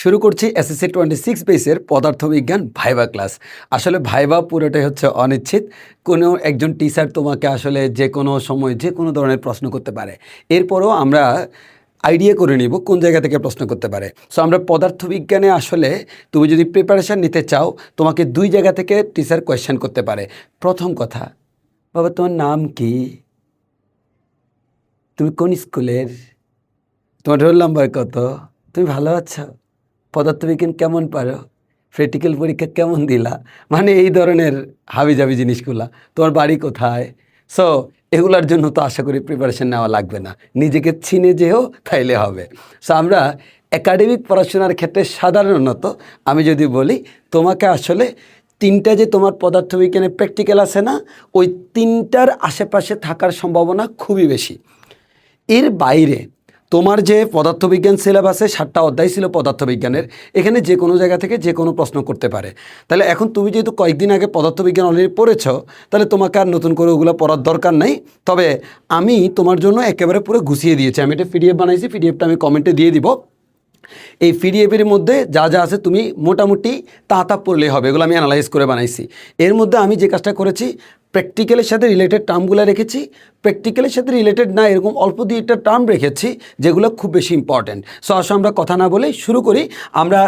শুরু করছি এসএসসি 26 বেসের পদার্থবিজ্ঞান ভাইভা ক্লাস। আসলে ভাইভা পুরোটাই হচ্ছে অনিশ্চিত। কোনো একজন টিচার তোমাকে আসলে যে কোনো সময় যে কোনো ধরনের প্রশ্ন করতে পারে। এরপরও আমরা আইডিয়া করে নিব কোন জায়গা থেকে প্রশ্ন করতে পারে। সো আমরা পদার্থবিজ্ঞানে আসলে তুমি যদি প্রিপারেশান নিতে চাও, তোমাকে দুই জায়গা থেকে টিচার কোয়েশ্চেন করতে পারে। প্রথম কথা, বাবা তোমার নাম কি? তুমি কোন স্কুলের? তোমার রোল নাম্বার কত? তুমি ভালো আছো? পদার্থবিজ্ঞান কেমন পারো? প্র্যাকটিক্যাল পরীক্ষা কেমন দিলা? মানে এই ধরনের হাবিজাবি জিনিসগুলা। তোমার বাড়ি কোথায়? সো এগুলার জন্য তো আশা করি প্রিপারেশন নেওয়া লাগবে না, নিজেকে চিনে যেও তাইলে হবে। সো আমরা একাডেমিক পড়াশোনার ক্ষেত্রে সাধারণত আমি যদি বলি, তোমাকে আসলে তিনটা যে তোমার পদার্থবিজ্ঞানের প্র্যাকটিক্যাল আছে না, ওই তিনটার আশেপাশে থাকার সম্ভাবনা খুবই বেশি। এর বাইরে তোমার যে পদার্থবিজ্ঞান সিলেবাসে 7টা অধ্যায় ছিল পদার্থবিজ্ঞানের, এখানে যে কোনো জায়গা থেকে যে কোনো প্রশ্ন করতে পারে। তাহলে এখন তুমি যেহেতু কয়েকদিন আগে পদার্থবিজ্ঞান অলরেডি পড়েছ, তাহলে তোমাকে আর নতুন করে ওগুলো পড়ার দরকার নেই। তবে আমি তোমার জন্য একেবারে পুরো গুছিয়ে দিয়েছি। আমি একটা পিডিএফ বানাইছি, পিডিএফটা আমি কমেন্টে দিয়ে দিব। এই পিডিএফের মধ্যে যা যা আছে তুমি মোটামুটি তা পড়লেই হবে, এগুলো আমি অ্যানালাইজ করে বানাইছি। এর মধ্যে আমি যে কাজটা করেছি, প্র্যাকটিক্যালের সাথে রিলেটেড টার্মগুলো রেখেছি, প্র্যাকটিক্যালের সাথে রিলেটেড না এরকম অল্প দিয়ে একটা টার্ম রেখেছি যেগুলো খুব বেশি ইম্পর্ট্যান্ট। সো আসলে আমরা কথা না বলে শুরু করি। আমরা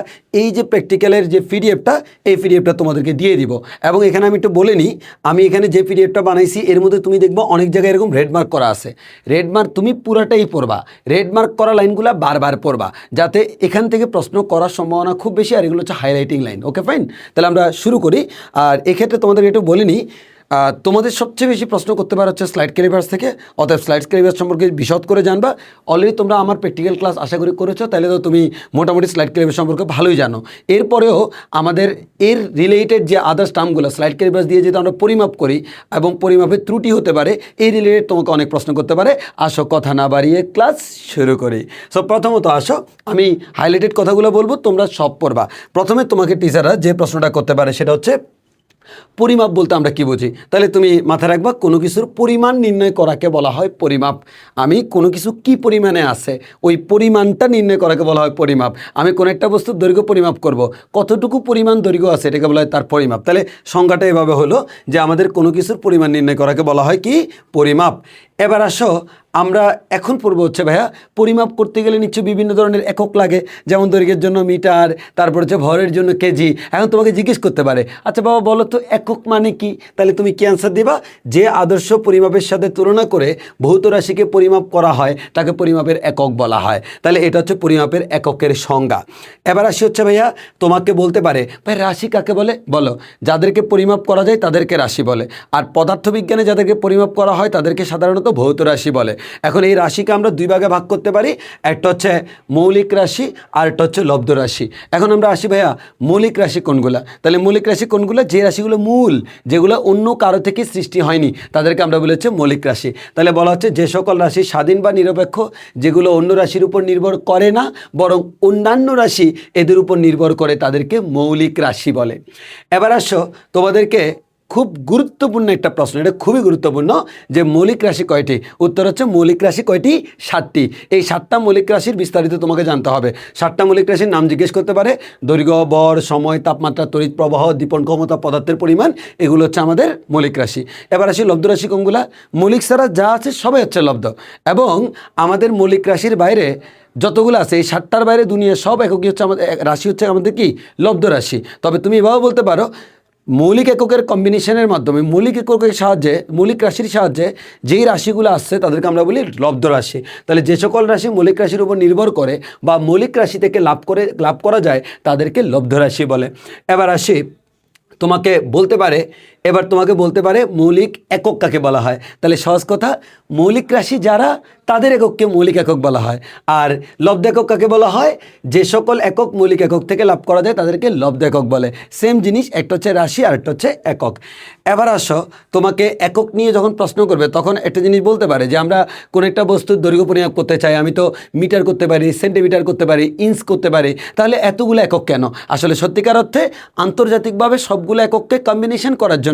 এই যে প্র্যাকটিক্যালের যে পিডিএফটা, এই পিডিএফটা তোমাদেরকে দিয়ে দিব। এবং এখানে আমি একটু বলে নিই, আমি এখানে যে পিডিএফটা বানাইছি এর মধ্যে তুমি দেখবো অনেক জায়গায় এরকম রেড মার্ক করা আছে। রেড মার্ক তুমি পুরাটাই পড়বা, রেড মার্ক করা লাইনগুলো বারবার পড়বা, যাতে এখান থেকে প্রশ্ন করার সম্ভাবনা খুব বেশি। আর এগুলো হচ্ছে হাইলাইটিং লাইন। ওকে ফাইন, তাহলে আমরা শুরু করি। আর এক্ষেত্রে তোমাদের একটু বলে নিই, তোমাদের সবচেয়ে বেশি প্রশ্ন করতে পারে হচ্ছে স্লাইড ক্যালিপার্স থেকে। অতএব স্লাইড ক্যালিপার্স সম্পর্কে বিশদ করে জানবা। অলরেডি তোমরা আমার প্র্যাকটিক্যাল ক্লাস আশা করি করেছো, তাহলে তো তুমি মোটামুটি স্লাইড ক্যালিপার্স সম্পর্কে ভালোই জানো। এরপরেও আমাদের এর রিলেটেড যে আদার্স টার্মগুলো স্লাইড ক্যালিপার্স দিয়ে যেহেতু আমরা পরিমাপ করি এবং পরিমাপের ত্রুটি হতে পারে, এই রিলেটেড তোমাকে অনেক প্রশ্ন করতে পারে। আসো কথা না বাড়িয়ে ক্লাস শুরু করি। সো প্রথমত আসো, আমি হাইলাইটেড কথাগুলো বলবো, তোমরা সব পড়বা। প্রথমে তোমাকে টিচাররা যে প্রশ্নটা করতে পারে সেটা হচ্ছে পরিমাপ বলতে আমরা কি বুঝি। তাহলে তুমি মাথায় রাখবা, কোনো কিছুর পরিমাণ নির্ণয় করাকে বলা হয় পরিমাপ। আমি কোনো কিছু কি পরিমাণে আছে ওই পরিমাণটা নির্ণয় করাকে বলা হয় পরিমাপ। আমি কোনো একটা বস্তুর দৈর্ঘ্য পরিমাপ করব, কতটুকু পরিমাণ দৈর্ঘ্য আছে এটাকে বলা হয় তার পরিমাপ। তাহলে সংজ্ঞাটা এভাবে হলো যে আমাদের কোনো কিছুর পরিমাণ নির্ণয় করাকে বলা হয় কি? পরিমাপ। এবার আসো, আমরা এখন পড়ব হচ্ছে ভাইয়া, পরিমাপ করতে গেলে নিশ্চয়ই বিভিন্ন ধরনের একক লাগে, যেমন দৈর্ঘ্যের জন্য মিটার, তারপর হচ্ছে ভরের জন্য কেজি। এখন তোমাকে জিজ্ঞেস করতে পারে, আচ্ছা বাবা বলো তো একক মানে কি? তাহলে তুমি কি অ্যান্সার দিবা? যে আদর্শ পরিমাপের সাথে তুলনা করে ভৌত রাশিকে পরিমাপ করা হয় তাকে পরিমাপের একক বলা হয়। তাহলে এটা হচ্ছে পরিমাপের এককের সংজ্ঞা। এবার আসি হচ্ছে ভাইয়া, তোমাকে বলতে পারে ভাই রাশি কাকে বলে? বলো, যাদেরকে পরিমাপ করা যায় তাদেরকে রাশি বলে। আর পদার্থবিজ্ঞানে যাদেরকে পরিমাপ করা হয় তাদেরকে সাধারণত ভৌত রাশি বলে। এখন এই রাশিকে আমরা দুই ভাগে ভাগ করতে পারি, একটা হচ্ছে মৌলিক রাশি আর একটা হচ্ছে লব্ধ রাশি। এখন আমরা আসি ভাইয়া, মৌলিক রাশি কোনগুলা? তাহলে মৌলিক রাশি কোনগুলো? যে রাশিগুলো মূল, যেগুলো অন্য কারো থেকে সৃষ্টি হয়নি, তাদেরকে আমরা বলি হচ্ছে মৌলিক রাশি। তাহলে বলা হচ্ছে যে সকল রাশি স্বাধীন বা নিরপেক্ষ, যেগুলো অন্য রাশির উপর নির্ভর করে না বরং অন্যান্য রাশি এদের উপর নির্ভর করে, তাদেরকে মৌলিক রাশি বলে। এবার আসো, তোমাদেরকে খুব গুরুত্বপূর্ণ একটা প্রশ্ন, এটা খুবই গুরুত্বপূর্ণ, যে মৌলিক রাশি কয়টি? উত্তর হচ্ছে মৌলিক রাশি কয়টি? 7টি। এই 7টা মৌলিক রাশির বিস্তারিত তোমাকে জানতে হবে। 7টা মৌলিক রাশির নাম জিজ্ঞেস করতে পারে, দৈর্ঘ্য, ভর, সময়, তাপমাত্রা, তড়িৎ প্রবাহ, দীপন ক্ষমতা, পদার্থের পরিমাণ, এগুলো হচ্ছে আমাদের মৌলিক রাশি। এবার আসি লব্ধ রাশি কোনগুলা? মৌলিক ছাড়া যা আছে সবাই হচ্ছে লব্ধ। এবং আমাদের মৌলিক রাশির বাইরে যতগুলো আছে, এই 7টার বাইরে দুনিয়ার সব এককই হচ্ছে আমাদের রাশি, হচ্ছে আমাদের কি? লব্ধ রাশি। তবে তুমি এভাবে বলতে পারো, মৌলিক এককের কম্বিনেশনের মাধ্যমে, মৌলিক এককের সাহায্যে, মৌলিক রাশির সাহায্যে যেই রাশিগুলো আসছে তাদেরকে আমরা বলি লব্ধ রাশি। তাহলে যে সকল রাশি মৌলিক রাশির উপর নির্ভর করে বা মৌলিক রাশি থেকে লাভ করা যায় তাদেরকে লব্ধ রাশি বলে। এবার আসি, তোমাকে বলতে পারে মৌলিক একক কাকে বলা হয়? তাহলে সহজ কথা, মৌলিক রাশি যারা তাদের একককে মৌলিক একক বলা হয়। আর লব্ধ একক কাকে বলা হয়? যে সকল একক মৌলিক একক থেকে লাভ করা যায় তাদেরকে লব্ধ একক বলে। সেম জিনিস, একটা হচ্ছে রাশি আর একটা হচ্ছে একক। এবার আসো, তোমাকে একক নিয়ে যখন প্রশ্ন করবে তখন একটা জিনিস বলতে পারে যে আমরা কোনো একটা বস্তুর দৈর্ঘ্য পরিমাপ করতে চাই, আমি তো মিটার করতে পারি, সেন্টিমিটার করতে পারি, ইঞ্চ করতে পারি, তাহলে এতগুলো একক কেন? আসলে সত্যিকার অর্থে আন্তর্জাতিকভাবে সবগুলো একককে কম্বিনেশন করার জন্য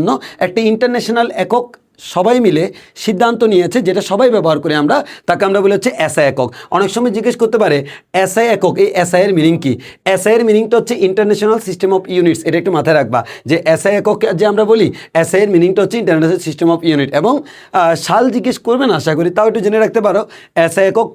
একটা ইন্টারন্যাশনাল একক সবাই মিলে সিদ্ধান্ত নিয়েছে, যেটা সবাই ব্যবহার করি আমরা, তাকে আমরা বলি হচ্ছে এসআই একক। অনেক সময় জিজ্ঞেস করতে পারে এসআই একক, এই এসআই এর মিনিং কি? এসআই এর মিনিংটা হচ্ছে ইন্টারন্যাশনাল সিস্টেম অফ ইউনিটস। এটা একটু মাথায় রাখবা যে এসআই একক যে আমরা বলি, এসআই এর মিনিংটা হচ্ছে ইন্টারন্যাশনাল সিস্টেম অফ ইউনিট। এবং সাল জিজ্ঞেস করবেন আশা করি, তাও একটু জেনে রাখতে পারো এসআই একক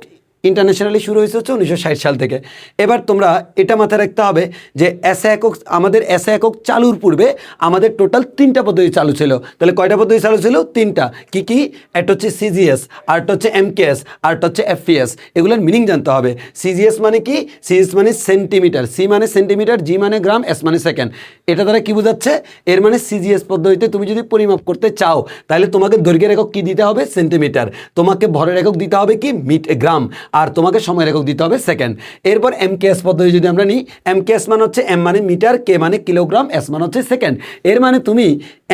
ইন্টারন্যাশনালি শুরু হয়েছে হচ্ছে 1960 সাল থেকে। এবার তোমরা এটা মাথায় রাখতে হবে যে এসআই একক, আমাদের এসআই একক চালুর পূর্বে আমাদের টোটাল 3টা পদ্ধতি চালু ছিল। তাহলে কয়টা পদ্ধতি চালু ছিল? 3টা। কি কি? একটা হচ্ছে সিজিএস, আরটা হচ্ছে এমকেএস, আরটা হচ্ছে এফপিএস। এগুলোর মিনিং জানতে হবে। সিজিএস মানে কি? সিজিএস মানে সেন্টিমিটার, সি মানে সেন্টিমিটার, জি মানে গ্রাম, এস মানে সেকেন্ড। এটা দ্বারা কি বোঝাচ্ছে? এর মানে সিজিএস পদ্ধতিতে তুমি যদি পরিমাপ করতে চাও তাহলে তোমাকে দৈর্ঘ্যের একক কি দিতে হবে? সেন্টিমিটার। তোমাকে ভরের একক দিতে হবে কি? গ্রাম। আর তোমাকে সময়ের একক দিতে হবে সেকেন্ড। এরপর এমকেএস পদ্ধতি যদি আমরা নিই, এমকেএস মানে হচ্ছে এম মানে মিটার, কে মানে কিলোগ্রাম, এস মানে হচ্ছে সেকেন্ড। এর মানে তুমি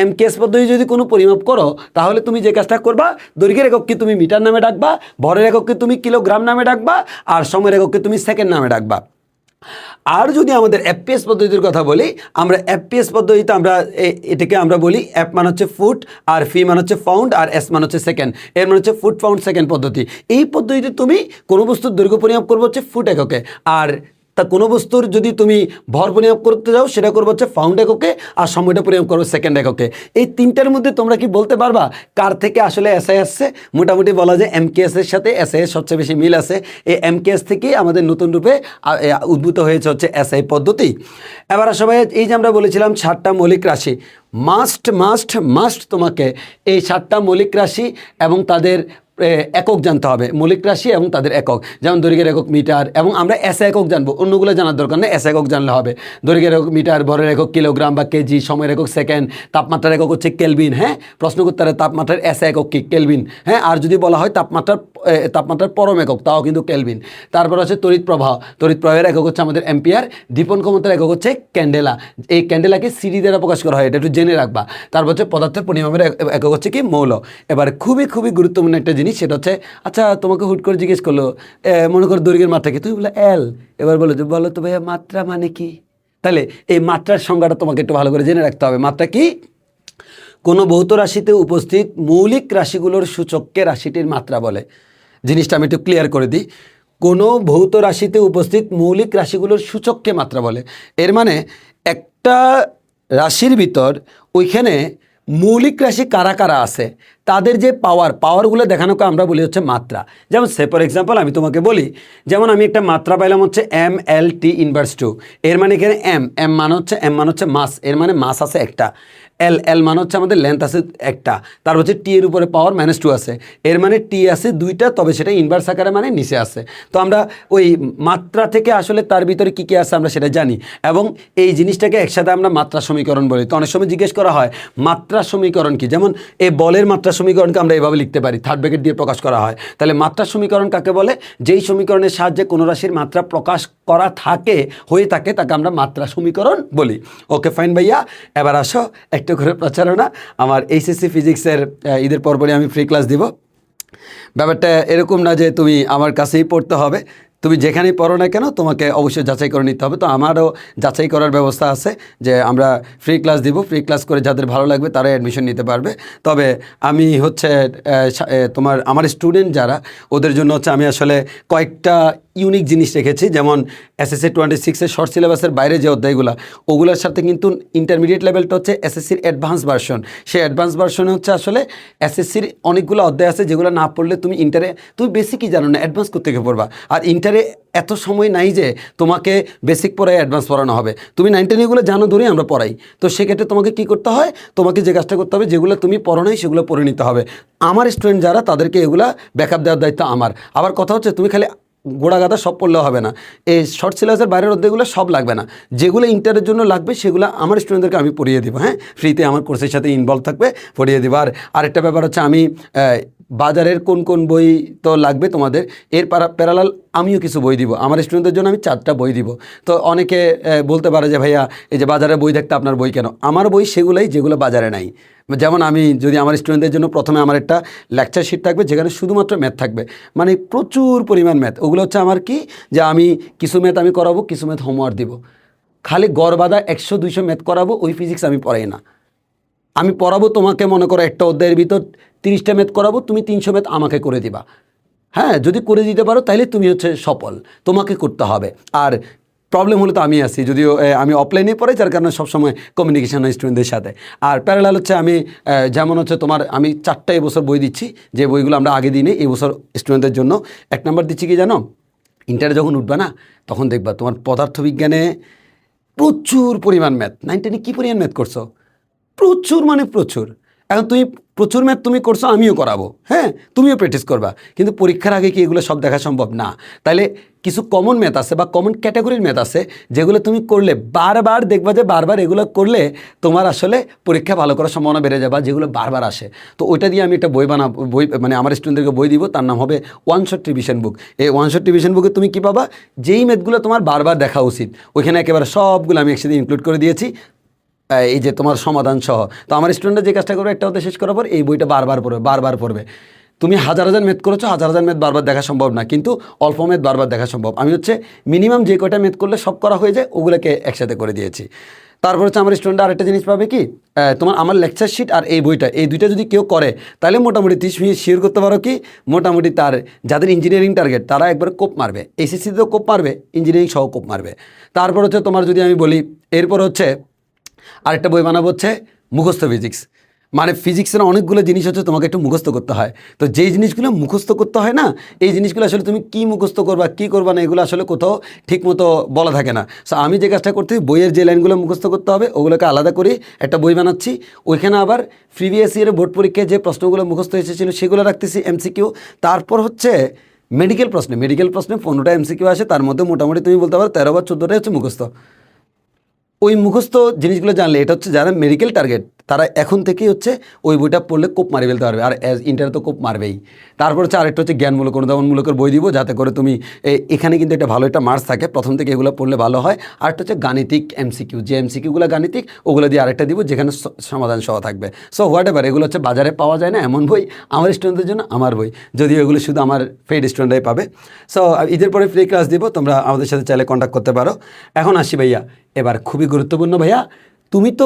এমকেএস পদ্ধতি যদি কোনো পরিমাপ করো তাহলে তুমি যে কাজটা করবা, দৈর্ঘ্যের এককে তুমি মিটার নামে ডাকবা, ভরের এককে তুমি কিলোগ্রাম নামে ডাকবা, আর সময়ের এককে তুমি সেকেন্ড নামে ডাকবা। আর যদি আমাদের এফপিএস পদ্ধতির কথা বলি, আমরা এফপিএস পদ্ধতিতে আমরা এটাকে আমরা বলি এফ মানে হচ্ছে ফুট, আর ফি মানে হচ্ছে পাউন্ড, আর এস মানে হচ্ছে সেকেন্ড। এর মানে হচ্ছে ফুট পাউন্ড সেকেন্ড পদ্ধতি। এই পদ্ধতিতে তুমি কোনো বস্তুর দৈর্ঘ্য পরিমাপ করবো হচ্ছে ফুট এককে, আর তা কোনো বস্তুর যদি তুমি ভর পরিমাপ করতে যাও সেটা করবো হচ্ছে পাউন্ড এককে, আর সময়টা পরিমাপ করবো সেকেন্ড এককে। এই তিনটার মধ্যে তোমরা কি বলতে পারবা কার থেকে আসলে এসআই আসছে? মোটামুটি বলা যায় এমকেএস এর সাথে এসআই এর সবচেয়ে বেশি মিল আছে। এই এমকেএস থেকেই আমাদের নতুন রূপে উদ্ভূত হয়েছে হচ্ছে এসআই পদ্ধতি। এবার সবাই এই যে আমরা বলেছিলাম 7টা মৌলিক রাশি, মাস্ট মাস্ট মাস্ট তোমাকে এই 7টা মৌলিক রাশি এবং তাদের একক জানতে হবে। মৌলিক রাশি এবং তাদের একক, যেমন দৈর্ঘ্যের একক মিটার, এবং আমরা এসআই একক জানবো, অন্যগুলো জানার দরকার নেই, এসআই একক জানলে হবে। দৈর্ঘ্যের একক মিটার, ভরের একক কিলোগ্রাম বা কেজি, সময়ের একক সেকেন্ড, তাপমাত্রার একক হচ্ছে কেলভিন। হ্যাঁ, প্রশ্ন করতে পারে তাপমাত্রার এসআই একক কি? কেলভিন। হ্যাঁ, আর যদি বলা হয় তাপমাত্রার পরম একক, তাও কিন্তু কেলভিন। তারপর হচ্ছে তড়িৎ প্রবাহ, তড়িৎ প্রবাহের একক হচ্ছে আমাদের অ্যাম্পিয়ার। দীপন ক্ষমতার একক হচ্ছে ক্যান্ডেলা। এই ক্যান্ডেলাকে সিডি দ্বারা প্রকাশ করা হয়, এটা একটু জেনে রাখবা। তারপর হচ্ছে পদার্থের পরিমাপের একক হচ্ছে কি? মৌল। এবার খুবই খুবই গুরুত্বপূর্ণ একটা জিনিস, সেটা হচ্ছে, আচ্ছা তোমাকে হুট করে জিজ্ঞেস করলো মনে করো দৈর্ঘ্যের মাত্রা কি? তুমি বলে এল। এবার বলো তো ভাইয়া মাত্রা মানে কি? তাহলে এই মাত্রার সংজ্ঞাটা তোমাকে একটু ভালো করে জেনে রাখতে হবে। মাত্রা কি? কোনো ভৌত রাশিতে উপস্থিত মৌলিক রাশিগুলোর সূচককে রাশিটির মাত্রা বলে। জিনিসটা আমি একটু ক্লিয়ার করে দিই। কোনো ভৌত রাশিতে উপস্থিত মৌলিক রাশিগুলোর সূচককে মাত্রা বলে। এর মানে একটা রাশির ভিতর ওইখানে মৌলিক রাশি কারা কারা আছে, তাদের যে পাওয়ারগুলো দেখানোকে আমরা বলি হচ্ছে মাত্রা। যেমন সে ফর এক্সাম্পল আমি তোমাকে বলি, যেমন আমি একটা মাত্রা পাইলাম হচ্ছে MLT⁻²। এর মানে এখানে এম মানে হচ্ছে মাস, এর মানে মাস আছে একটা। এল মানে হচ্ছে আমাদের লেন্থ আছে একটা। তারপর হচ্ছে টি এর উপরে পাওয়ার -2 আছে, এর মানে টি আছে 2টা, তবে সেটা ইনভার্স আকারে মানে নিচে আছে। তো আমরা ওই মাত্রা থেকে আসলে তার ভিতরে কী কী আছে আমরা সেটা জানি, এবং এই জিনিসটাকে একসাথে আমরা মাত্রা সমীকরণ বলি। তো অনেক সময় জিজ্ঞেস করা হয় মাত্রা সমীকরণ কি? যেমন এই বলের মাত্রা সমীকরণকে আমরা এভাবে লিখতে পারি, থার্ড ব্র্যাকেট দিয়ে প্রকাশ করা হয়। তাহলে মাত্রা সমীকরণ কাকে বলে? যেই সমীকরণের সাহায্যে কোনো রাশির মাত্রা প্রকাশ করা হয়ে থাকে তাকে আমরা মাত্রা সমীকরণ বলি। ওকে ফাইন ভাইয়া, এবার আসো একটু করে প্রচারণা। আমার এইচএসসি ফিজিক্সের ঈদের পরপরই আমি ফ্রি ক্লাস দিব। ব্যাপারটা এরকম না যে তুমি আমার কাছেই পড়তে হবে, তুমি যেখানেই পড়ো না কেন তোমাকে অবশ্যই যাচাই করে নিতে হবে। তো আমারও যাচাই করার ব্যবস্থা আছে যে আমরা ফ্রি ক্লাস দিব, ফ্রি ক্লাস করে যাদের ভালো লাগবে তারা অ্যাডমিশন নিতে পারবে। তবে আমি হচ্ছে আমার স্টুডেন্ট যারা, ওদের জন্য হচ্ছে আমি আসলে কয়েকটা ইউনিক জিনিস রেখেছি। যেমন এসএসসি 26-এর শর্ট সিলেবাসের বাইরে যে অধ্যায়গুলো, ওগুলোর সাথে কিন্তু ইন্টারমিডিয়েট লেভেলটা হচ্ছে এসএসসির অ্যাডভান্স ভার্সন। সেই অ্যাডভান্স ভার্সনে হচ্ছে আসলে এসএসসির অনেকগুলো অধ্যায় আছে যেগুলো না পড়লে তুমি ইন্টারে তুমি বেসিকই জানো না, অ্যাডভান্স করতে গিয়ে পড়বা। আর ইন্টারে এত সময় নাই যে তোমাকে বেসিক পড়ায় অ্যাডভান্স পড়ানো হবে। তুমি 9 10 এগুলো জানো ধরেই আমরা পড়াই। তো সেক্ষেত্রে তোমাকে কী করতে হয়? তোমাকে যে কাজটা করতে হবে, যেগুলো তুমি পড়ো নাই সেগুলো পড়ে নিতে হবে। আমার স্টুডেন্ট যারা, তাদেরকে এগুলা ব্যাকআপ দেওয়ার দায়িত্ব আমার। আবার কথা হচ্ছে তুমি খালি গোড়া গাদা সব পড়লেও হবে না, এই শর্ট সিলেবাসের বাইরের অধ্যায়গুলো সব লাগবে না। যেগুলো ইন্টারের জন্য লাগবে সেগুলো আমার স্টুডেন্টদেরকে আমি পড়িয়ে দেবো। হ্যাঁ, ফ্রিতে আমার কোর্সের সাথে ইনভলভ থাকবে, পড়িয়ে দেবো। আর আরেকটা ব্যাপার হচ্ছে আমি বাজারের কোন কোন বই তো লাগবে তোমাদের, এর প্যারালাল আমিও কিছু বই দিব। আমার স্টুডেন্টদের জন্য আমি 4টা বই দিব। তো অনেকে বলতে পারে যে ভাইয়া এই যে বাজারে বই থাকতে আপনার বই কেন? আমার বই সেগুলোই যেগুলো বাজারে নাই। যেমন আমি যদি আমার স্টুডেন্টদের জন্য প্রথমে আমার একটা লেকচার শিট থাকবে যেখানে শুধুমাত্র ম্যাথ থাকবে, মানে প্রচুর পরিমাণ ম্যাথ। ওগুলো হচ্ছে আমার কি, যে আমি কিছু ম্যাথ আমি করাবো, কিছু ম্যাথ হোমওয়ার্ক দিব। খালি গড় বাঁধা 100-200 ম্যাথ করাবো, ওই ফিজিক্স আমি পড়াই না। আমি পড়াবো তোমাকে, মনে করো একটা অধ্যায়ের ভিতর 30টা ম্যাথ করাবো, তুমি 300 ম্যাথ আমাকে করে দিবা। হ্যাঁ, যদি করে দিতে পারো তাহলে তুমি হচ্ছে সফল, তোমাকে করতে হবে। আর প্রবলেম হলে তো আমি আছি, যদিও আমি অফলাইনে পড়াই, যার কারণে সবসময় কমিউনিকেশন হয় স্টুডেন্টদের সাথে। আর প্যারালাল হচ্ছে আমি যেমন হচ্ছে তোমার আমি 4টা এবছর বই দিচ্ছি, যে বইগুলো আমরা আগে দিই এই বছর স্টুডেন্টদের জন্য। 1 নম্বর দিচ্ছি কি জানো, ইন্টারে যখন উঠবা না তখন দেখবা তোমার পদার্থবিজ্ঞানে প্রচুর পরিমাণ ম্যাথ। 9 10 কী পরিমাণ ম্যাথ করছো, প্রচুর মানে প্রচুর। এখন তুমি প্রচুর ম্যাথ তুমি করছো, আমিও করাবো, হ্যাঁ তুমিও প্র্যাকটিস করবা, কিন্তু পরীক্ষার আগে কি এগুলো সব দেখা সম্ভব না। তাহলে কিছু কমন ম্যাথ আছে বা কমন ক্যাটাগরির ম্যাথ আছে, যেগুলো তুমি করলে বারবার দেখবা যে বারবার এগুলো করলে তোমার আসলে পরীক্ষা ভালো করার সম্ভাবনা বেড়ে যাবে, যেগুলো বারবার আসে। তো ওইটা দিয়ে আমি একটা বই বানাবো, বই মানে আমার স্টুডেন্টদেরকে বই দিব, তার নাম হবে ওয়ান শট রিভিশন বুক। এই ওয়ান শট রিভিশন বুকে তুমি কী পাবা, যেই ম্যাথগুলো তোমার বারবার দেখা উচিত ওইখানে একেবারে সবগুলো আমি একসাথে ইনক্লুড করে দিয়েছি, এই যে তোমার সমাধান সহ। তো আমার স্টুডেন্টরা যে কাজটা করবে, একটা হতে শেষ করার পর এই বইটা বারবার পড়বে। তুমি হাজার ম্যাথ করেছো, হাজার ম্যাথ বারবার দেখা সম্ভব না, কিন্তু অল্প ম্যাথ বারবার দেখা সম্ভব। আমি হচ্ছে মিনিমাম যে কয়টা ম্যাথ করলে সব করা হয়ে যায় ওগুলোকে একসাথে করে দিয়েছি। তারপর হচ্ছে আমার স্টুডেন্টরা আরেকটা জিনিস পাবে কি, তোমার আমার লেকচার শিট আর এই বইটা, এই দুইটা যদি কেউ করে তাহলে মোটামুটি 30 মিনিট শেয়ার করতে পারো কি, মোটামুটি তার যাদের ইঞ্জিনিয়ারিং টার্গেট তারা একবার কোপ মারবে, এসএসসিতেও কোপ মারবে, ইঞ্জিনিয়ারিং সহ কোপ মারবে। তারপর হচ্ছে তোমার যদি আমি বলি, এরপর হচ্ছে আরেকটা বই বানাবো হচ্ছে মুখস্থ ফিজিক্স। মানে ফিজিক্সের অনেকগুলো জিনিস হচ্ছে তোমাকে একটু মুখস্থ করতে হয়। তো যেই জিনিসগুলো মুখস্থ করতে হয় না, এই জিনিসগুলো আসলে তুমি কী মুখস্থ করবা কী করবা না, এগুলো আসলে কোথাও ঠিকমতো বলা থাকে না। সো আমি যে কাজটা করতে, বইয়ের যে লাইনগুলো মুখস্থ করতে হবে ওগুলোকে আলাদা করে একটা বই বানাচ্ছি। ওইখানে আবার প্রিভিয়াস ইয়ারের বোর্ড পরীক্ষায় যে প্রশ্নগুলো মুখস্থ এসেছিলো সেগুলো রাখতেছি এমসিকিউ। তারপর হচ্ছে মেডিকেল প্রশ্নে 15টা এমসিকিউ আসে, তার মধ্যে মোটামুটি তুমি বলতে পারো 13 বা 14টাই হচ্ছে মুখস্থ। ওই মুখস্থ জিনিসগুলো জানলে, এটা হচ্ছে যারা মেডিকেল টার্গেট তারা এখন থেকেই হচ্ছে ওই বইটা পড়লে কোপ মারি ফেলতে পারবে, আর ইন্টারে তো কোপ মারবেই। তারপর হচ্ছে আরেকটা হচ্ছে জ্ঞানমূলক অনুধাবনমূলকের বই দিব, যাতে করে তুমি এখানে কিন্তু একটা ভালো একটা মার্কস থাকে, প্রথম থেকে এগুলো পড়লে ভালো হয়। আরেকটা হচ্ছে গাণিতিক এমসিকিউ, যে এমসিকিউগুলো গাণিতিক ওগুলো দিয়ে আরেকটা দিব, যেখানে সমাধান সহ থাকবে। সো হোয়াট এভার, এগুলো হচ্ছে বাজারে পাওয়া যায় না এমন বই, আমার স্টুডেন্টদের জন্য আমার বই, যদিও এগুলো শুধু আমার পেইড স্টুডেন্টরাই পাবে। সো ঈদের পরে ফ্রি ক্লাস দিব, তোমরা আমাদের সাথে চাইলে কন্ট্যাক্ট করতে পারো। এখন আসি ভাইয়া, এবার খুবই গুরুত্বপূর্ণ ভাইয়া, তুমি তো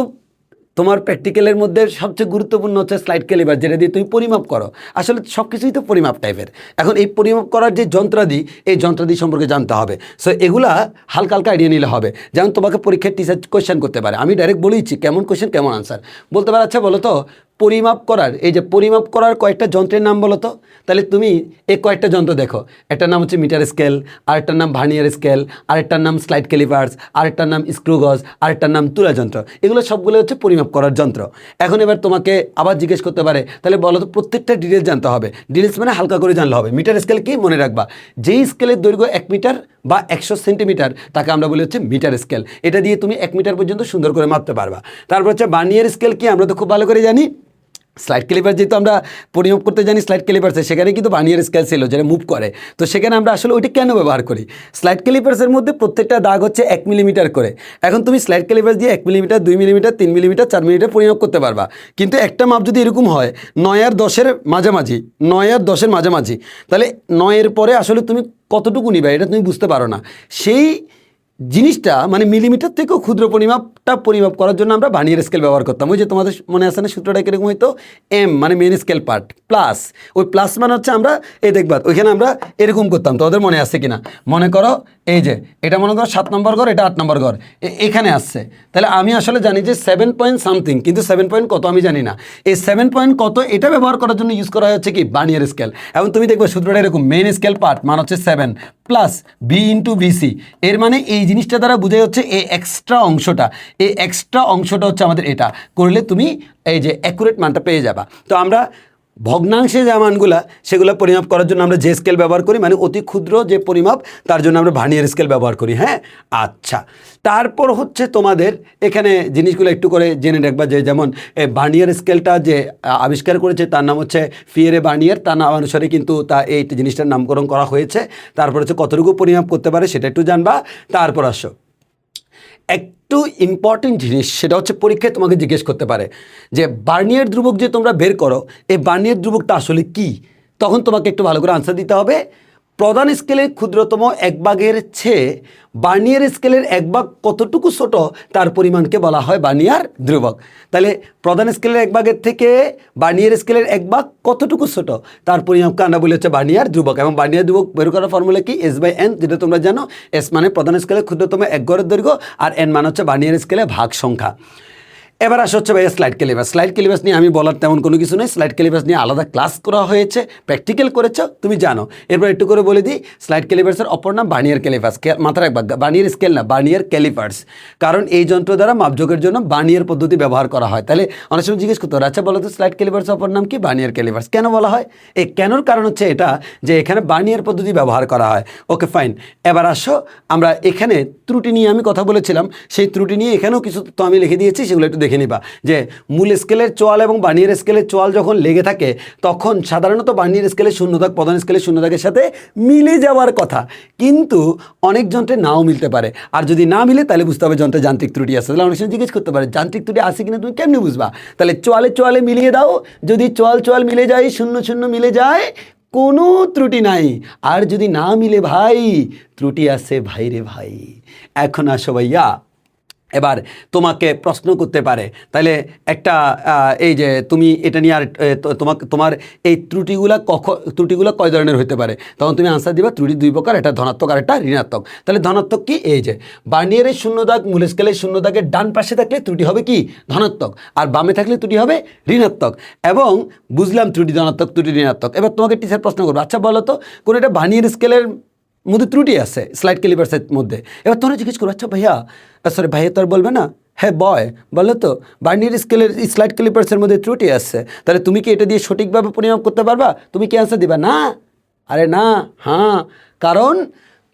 তোমার প্র্যাকটিক্যালের মধ্যে সবচেয়ে গুরুত্বপূর্ণ হচ্ছে স্লাইড ক্যালিপার, যেটা দিয়ে তুমি পরিমাপ করো। আসলে সব কিছুই তো পরিমাপ টাইপের। এখন এই পরিমাপ করার যে যন্ত্রাদি, এই যন্ত্রাদি সম্পর্কে জানতে হবে। সো এগুলা হালকা হালকা আইডিয়া নিলে হবে। যেমন তোমাকে পরীক্ষার টিচার কোয়েশ্চেন করতে পারে, আমি ডাইরেক্ট বলেইছি কেমন কোয়েশ্চেন কেমন আনসার বলতে পারে। আচ্ছা বলো তো, পরিমাপ করার, এই যে পরিমাপ করার কয়েকটা যন্ত্রের নাম বলো তো। তাহলে তুমি এই কয়েকটা যন্ত্র দেখো, একটার নাম হচ্ছে মিটার স্কেল, আরেকটার নাম ভার্নিয়ার স্কেল, আরেকটার নাম স্লাইড ক্যালিপার্স, আরেকটার নাম স্ক্রু গজ, আরেকটার নাম তুলা যন্ত্র। এগুলো সবগুলো হচ্ছে পরিমাপ করার যন্ত্র। এখন এবার তোমাকে আবার জিজ্ঞেস করতে পারে, তাহলে বলো তো, প্রত্যেকটা ডিটেলস জানতে হবে। ডিটেলস মানে হালকা করে জানলে হবে। মিটার স্কেল কি মনে রাখবা, যেই স্কেলের দৈর্ঘ্য 1 মিটার বা 100 সেন্টিমিটার তাকে আমরা বলি হচ্ছে মিটার স্কেল। এটা দিয়ে তুমি 1 মিটার পর্যন্ত সুন্দর করে মাপতে পারবা। তারপর হচ্ছে ভার্নিয়ার স্কেল কি, আমরা তো খুব ভালো করে জানি। স্লাইড ক্যালিপার যেহেতু আমরা পরিমাপ করতে জানি স্লাইড ক্যালিপার্সে, সেখানে কিন্তু ভার্নিয়ার স্কেল ছিল যেটা মুভ করে। তো সেখানে আমরা আসলে ওইটা কেন ব্যবহার করি, স্লাইড ক্যালিপার্সের মধ্যে প্রত্যেকটা দাগ হচ্ছে 1 মিলিমিটার করে। এখন তুমি স্লাইড ক্যালিপার্স দিয়ে 1 মিলিমিটার, 2 মিলিমিটার, 3 মিলিমিটার, 4 মিলিমিটার পরিমাপ করতে পারবা। কিন্তু একটা মাপ যদি এরকম হয় 9 আর 10-এর মাঝামাঝি, 9 আর 10-এর মাঝামাঝি, তাহলে 9-এর পরে আসলে তুমি কতটুকু নিবা এটা তুমি বুঝতে পারো না। সেই জিনিসটা মানে মিলিমিটার থেকেও ক্ষুদ্র পরিমাপটা পরিমাপ করার জন্য আমরা ভার্নিয়ার স্কেল ব্যবহার করতাম। ওই যে তোমাদের মনে আছে না সূত্রটা কিরকম হইতো, এম মানে মেন স্কেল পার্ট প্লাস, ওই প্লাস মানে হচ্ছে আমরা এই দেখবা ওইখানে আমরা এরকম করতাম। তোমাদের মনে আছে কিনা, মনে করো এই যে এটা মনে করো 7 নম্বর ঘর, এটা 8 নম্বর ঘর, এখানে আসছে। তাহলে আমি আসলে জানি যে 7 পয়েন্ট সামথিং, কিন্তু 7 পয়েন্ট কত আমি জানি না। এই 7 পয়েন্ট কত এটা ব্যবহার করার জন্য ইউজ করা হচ্ছে কি ভার্নিয়ার স্কেল। এখন তুমি দেখবে সূত্রটা এরকম, মেন স্কেল পার্ট মান হচ্ছে 7 প্লাস বি ইন্টু বিসি। এর মানে এই জিনিসটা দ্বারা বোঝাই হচ্ছে এই এক্সট্রা অংশটা হচ্ছে আমাদের, এটা করলে তুমি এই যে অ্যাকুরেট মানটা পেয়ে যাবা। তো আমরা ভগ্নাংশে যে মানগুলা সেগুলো পরিমাপ করার জন্য আমরা যে স্কেল ব্যবহার করি, মানে অতি ক্ষুদ্র যে পরিমাপ, তার জন্য আমরা ভার্নিয়ার স্কেল ব্যবহার করি। হ্যাঁ, আচ্ছা। তারপর হচ্ছে তোমাদের এখানে জিনিসগুলো একটু করে জেনে রাখবা, যে যেমন ভার্নিয়ার স্কেলটা যে আবিষ্কার করেছে তার নাম হচ্ছে ফিয়েরে ভার্নিয়ার, তার নাম অনুসারে কিন্তু এই জিনিসটার নামকরণ করা হয়েছে। তারপর হচ্ছে কতটুকু পরিমাপ করতে পারে সেটা একটু জানবা। তারপর আসো একটু ইম্পর্টেন্ট জিনিস, সেটা হচ্ছে পরীক্ষায় তোমাকে জিজ্ঞেস করতে পারে যে ভার্নিয়ার ধ্রুবক যে তোমরা বের করো, এই ভার্নিয়ার ধ্রুবকটা আসলে কি। তখন তোমাকে একটু ভালো করে আনসার দিতে হবে। প্রধান স্কেলের ক্ষুদ্রতম এক ভাগের চেয়ে বার্নিয়ার স্কেলের এক ভাগ কতটুকু ছোট তার পরিমাণকে বলা হয় বার্নিয়ার ধ্রুবক। তাহলে প্রধান স্কেলের এক ভাগের থেকে বার্নিয়ার স্কেলের এক ভাগ কতটুকু ছোট তার পরিমাণকে আমরা বলি হচ্ছে বার্নিয়ার ধ্রুবক। এবং বার্নিয়ার ধ্রুবক বের করার ফর্মুলা কি? S/N, যেটা তোমরা জানো। S মানে প্রধান স্কেলের ক্ষুদ্রতম এক গড়ের দৈর্ঘ্য, আর N মানে হচ্ছে বার্নিয়ার স্কেলের ভাগ সংখ্যা। এবার আসা হচ্ছে ভাইয়া স্লাইড ক্যালিপাস। স্লাইড ক্যালিপাস নিয়ে আমি বলার তেমন কোনো কিছু নেই। স্লাইড ক্যালিপাস নিয়ে আলাদা ক্লাস করা হয়েছে, প্র্যাকটিক্যাল করেছো, তুমি জানো। এরপর একটু করে বলে দিই, স্লাইড ক্যালিপাসের অপর নাম বার্নিয়ার ক্যালিপাস। মাথায় রাখবা, বার্নিয়ার স্কেল না, বার্নিয়ার ক্যালিপাস। কারণ এই যন্ত্র দ্বারা মাপযোগের জন্য বার্নিয়ার পদ্ধতি ব্যবহার করা হয়। তাহলে অনেক সময় জিজ্ঞেস করতে পারে, আচ্ছা বলো তো স্লাইড ক্যালিপাসের অপর নাম কি? Barnier callipers. কেন বলা হয়? এই কেনর কারণ হচ্ছে এটা যে এখানে বার্নিয়ার পদ্ধতি ব্যবহার করা হয়। Okay fine. এবার আসো, আমরা এখানে ত্রুটি নিয়ে আমি কথা বলেছিলাম, সেই ত্রুটি নিয়ে এখানেও কিছু তো আমি লিখে দিয়েছি, সেগুলো একটু দেখে নিবা। যে মূল স্কেলের চোয়াল এবং বার্নিয়ার স্কেলের চোয়াল যখন লেগে থাকে তখন সাধারণত বার্নিয়ার স্কেলের শূন্যদাগ প্রধান স্কেলের শূন্যদাগের সাথে মিলে যাওয়ার কথা, কিন্তু অনেক যন্ত্রে নাও মিলতে পারে। আর যদি না মিলে তাহলে বুঝতে হবে যন্ত্রে যান্ত্রিক ত্রুটি আছে। তাহলে অনেক সময় জিজ্ঞেস করতে পারে যান্ত্রিক ত্রুটি আছে কিনা তুমি কেমনি বুঝবা? তাহলে চোয়ালে চোয়ালে মিলিয়ে দাও, যদি চোয়াল চোয়াল মিলে যায়, শূন্য শূন্য মিলে যায়, কোনো ত্রুটি নাই। আর যদি না মিলে ভাই, ত্রুটি আছে ভাই রে ভাই। এখন আসো ভাইয়া, এবার তোমাকে প্রশ্ন করতে পারে, তাহলে একটা এই যে তুমি এটা নিয়ে আর তোমার এই ত্রুটিগুলো কয় ধরনের হতে পারে, তখন তুমি আনসার দিবা ত্রুটি দুই প্রকার, একটা ধনাত্মক আর একটা ঋণাত্মক। তাহলে ধনাত্মক কি? এই যে বার্নিয়ারের শূন্যদাগ মূল স্কেলের শূন্যদাগের ডান পাশে থাকলে ত্রুটি হবে কি? ধনাত্মক। আর বামে থাকলে ত্রুটি হবে ঋণাত্মক। এবং বুঝলাম ত্রুটি ধনাত্মক, ত্রুটি ঋণাত্মক। এবার তোমাকে টিচার প্রশ্ন করবো, আচ্ছা বলো তো কোন একটা বার্নিয়ার স্কেলের মধ্যে ত্রুটি আছে স্লাইড ক্যালিপাসের মধ্যে। এবার তোমরা জিজ্ঞেস করো, আচ্ছা ভাইয়া, সরি ভাইয়া তো আর বলবে না, হ্যাঁ বয় বলো তো বার্নিয়ার স্কেলের স্লাইড ক্যালিপাসের মধ্যে ত্রুটি আছে, তাহলে তুমি কি এটা দিয়ে সঠিকভাবে পরিমাপ করতে পারবা? তুমি কি অ্যান্সার দিবা? না। আরে না, হ্যাঁ। কারণ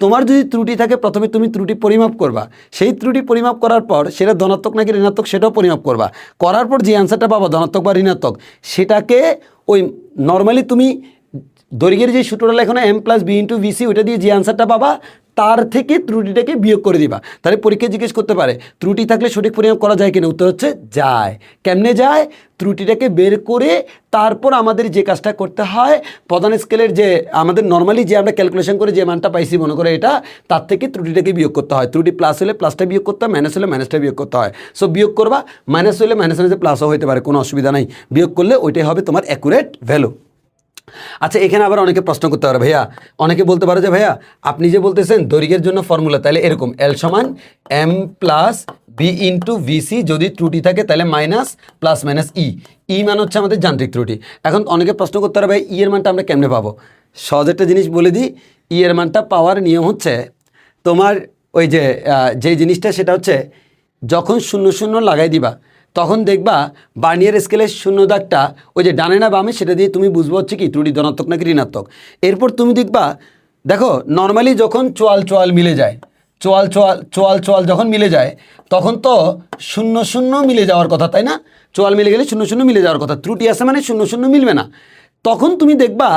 তোমার যদি ত্রুটি থাকে, প্রথমে তুমি ত্রুটি পরিমাপ করবা, সেই ত্রুটি পরিমাপ করার পর সেটা ধনাত্মক নাকি ঋণাত্মক সেটাও পরিমাপ করবা। করার পর যে অ্যান্সারটা পাবা ধনাত্মক বা ঋণাত্মক, সেটাকে ওই নর্মালি তুমি দৈর্ঘ্যের যে সূত্রটা লেখো না M+B/VC, ওইটা দিয়ে যে অ্যান্সারটা পাবা তার থেকে ত্রুটিটাকে বিয়োগ করে দিবা। তাহলে পরীক্ষায় জিজ্ঞেস করতে পারে ত্রুটি থাকলে সঠিক পরিমাপ করা যায় কিনা? উত্তর হচ্ছে যায়। কেমনে যায়? ত্রুটিটাকে বের করে তারপর আমাদের যে কাজটা করতে হয়, প্রধান স্কেলের যে আমাদের নর্মালি যে আমরা ক্যালকুলেশন করে যে মানটা পাইছি মনে করে এটা, তার থেকে ত্রুটিটাকে বিয়োগ করতে হয়। ত্রুটি প্লাস হলে প্লাসটা বিয়োগ করতে হয়, মাইনাস হলে মাইনাসটা বিয়োগ করতে হয়। সো বিয়োগ করবা, মাইনাস হলে মাইনাসের যে প্লাসও হতে পারে, কোনো অসুবিধা নাই। বিয়োগ করলে ওইটাই হবে তোমার অ্যাকুরেট ভ্যালু। আচ্ছা, এখানে আবার অনেকে প্রশ্ন করতে পারে, ভাইয়া অনেকে বলতে পারে যে ভাইয়া আপনি যে বলতেছেন দৈর্ঘ্যের জন্য ফর্মুলা, তাহলে এরকম L সমান M+B/VC, যদি ত্রুটি থাকে তাহলে মাইনাস প্লাস মাইনাস ই মানে হচ্ছে আমাদের যান্ত্রিক ত্রুটি। এখন অনেকে প্রশ্ন করতে পারে ভাই এর মানটা আমরা কেমনে পাবো? সহজ একটা জিনিস বলে দিই, এর মানটা পাওয়ার নিয়ম হচ্ছে তোমার ওই যে যেই জিনিসটা সেটা হচ্ছে যখন শূন্য শূন্য লাগাই দিবা তখন দেখবা বার্নিয়ার স্কেলের শূন্যদাগটা ওই যে ডানে না বামে, সেটা দিয়ে তুমি বুঝবো হচ্ছে কি ত্রুটি ধনাত্মক নাকি ঋণাত্মক। এরপর তুমি দেখবা, দেখো নর্মালি যখন চোয়াল চোয়াল মিলে যায়, চোয়াল যখন মিলে যায় তখন তো শূন্য শূন্য মিলে যাওয়ার কথা, তাই না? চোয়াল মিলে গেলে শূন্য শূন্য মিলে যাওয়ার কথা, ত্রুটি আছে মানে শূন্য শূন্য মিলবে না। তখন তুমি দেখবা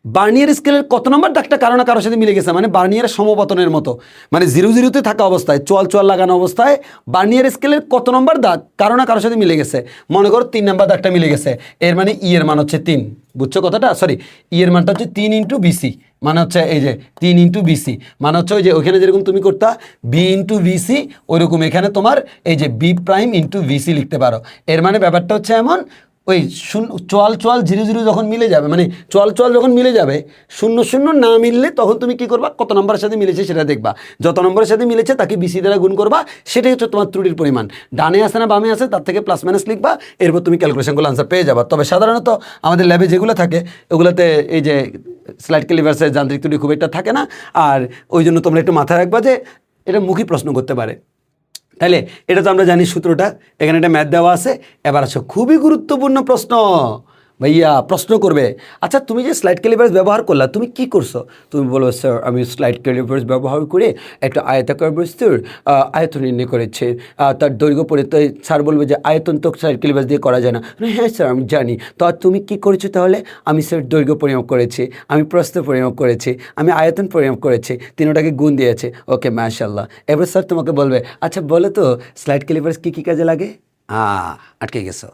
বার্নিয়ার স্কেলের কত নম্বর দাগটা কারো না কারোর সাথে মিলে গেছে, মানে বার্নিয়ারের সমপতনের মতো, মানে 0 থাকা অবস্থায় চোয়াল লাগানো অবস্থায় বার্নিয়ার স্কেলের কত নম্বর দাগ কারো না কারোর সাথে মিলে গেছে। মনে করো 3 নম্বর দাগটা মিলে গেছে, এর মানে এর মান হচ্ছে 3। বুঝছো কথাটা? সরি, এর মানটা হচ্ছে 3 × BC, মানে হচ্ছে এই যে 3 × BC, মানে হচ্ছে ওই যে ওইখানে যেরকম তুমি করতা B/VC, ওইরকম এখানে তোমার এই যে B'/VC লিখতে পারো। এর মানে ব্যাপারটা হচ্ছে এমন, ওই চোয়াল 0 যখন মিলে যাবে, মানে চোয়াল যখন মিলে যাবে, শূন্য শূন্য না মিললে তখন তুমি কি করবা, কত নম্বরের সাথে মিলেছে সেটা দেখবা। যত নম্বরের সাথে মিলেছে তাকে BC দ্বারা গুণ করবা, সেটাই হচ্ছে তোমার ত্রুটির পরিমাণ। ডানে আসে না বামে আসে তার থেকে প্লাস মাইনাস লিখবা, এরপর তুমি ক্যালকুলেশনগুলো আনসার পেয়ে যাবা। তবে সাধারণত আমাদের ল্যাবে যেগুলো থাকে ওগুলোতে এই যে স্লাইড ক্যালিপাসের যান্ত্রিক ত্রুটি খুব একটা থাকে না, আর ওই জন্য তোমরা একটু মাথায় রাখবা যে এটা মুখী প্রশ্ন করতে পারে। তাহলে এটা তো আমরা জানি সূত্রটা, এখানে একটা ম্যাথ দেওয়া আছে। এবার আসো খুবই গুরুত্বপূর্ণ প্রশ্ন, ভাইয়া প্রশ্ন করবে, আচ্ছা তুমি যে স্লাইড ক্যালিপাস ব্যবহার করলা তুমি কি করছো? তুমি বলবো স্যার আমি স্লাইড ক্যালিপাস ব্যবহার করে একটা আয়তাকার বস্তুর আয়তন নির্ণয় করেছি, তার দৈর্ঘ্য পরে। তো স্যার বলবে যে আয়তন তো স্লাইড ক্যালিপাস দিয়ে করা যায় না। হ্যাঁ স্যার আমি জানি। তো তুমি কি করেছো তাহলে? আমি স্যার দৈর্ঘ্য পরিমাপ করেছি, আমি প্রস্থ পরিমাপ করেছি, আমি আয়তন পরিমাপ করেছি, তিনটাকে গুণ দিয়েছে। ওকে মাশাআল্লাহ। এবার স্যার তোমাকে বলবে আচ্ছা বলো তো স্লাইড ক্যালিপাস কী কী কাজে লাগে? আটকে গেছো।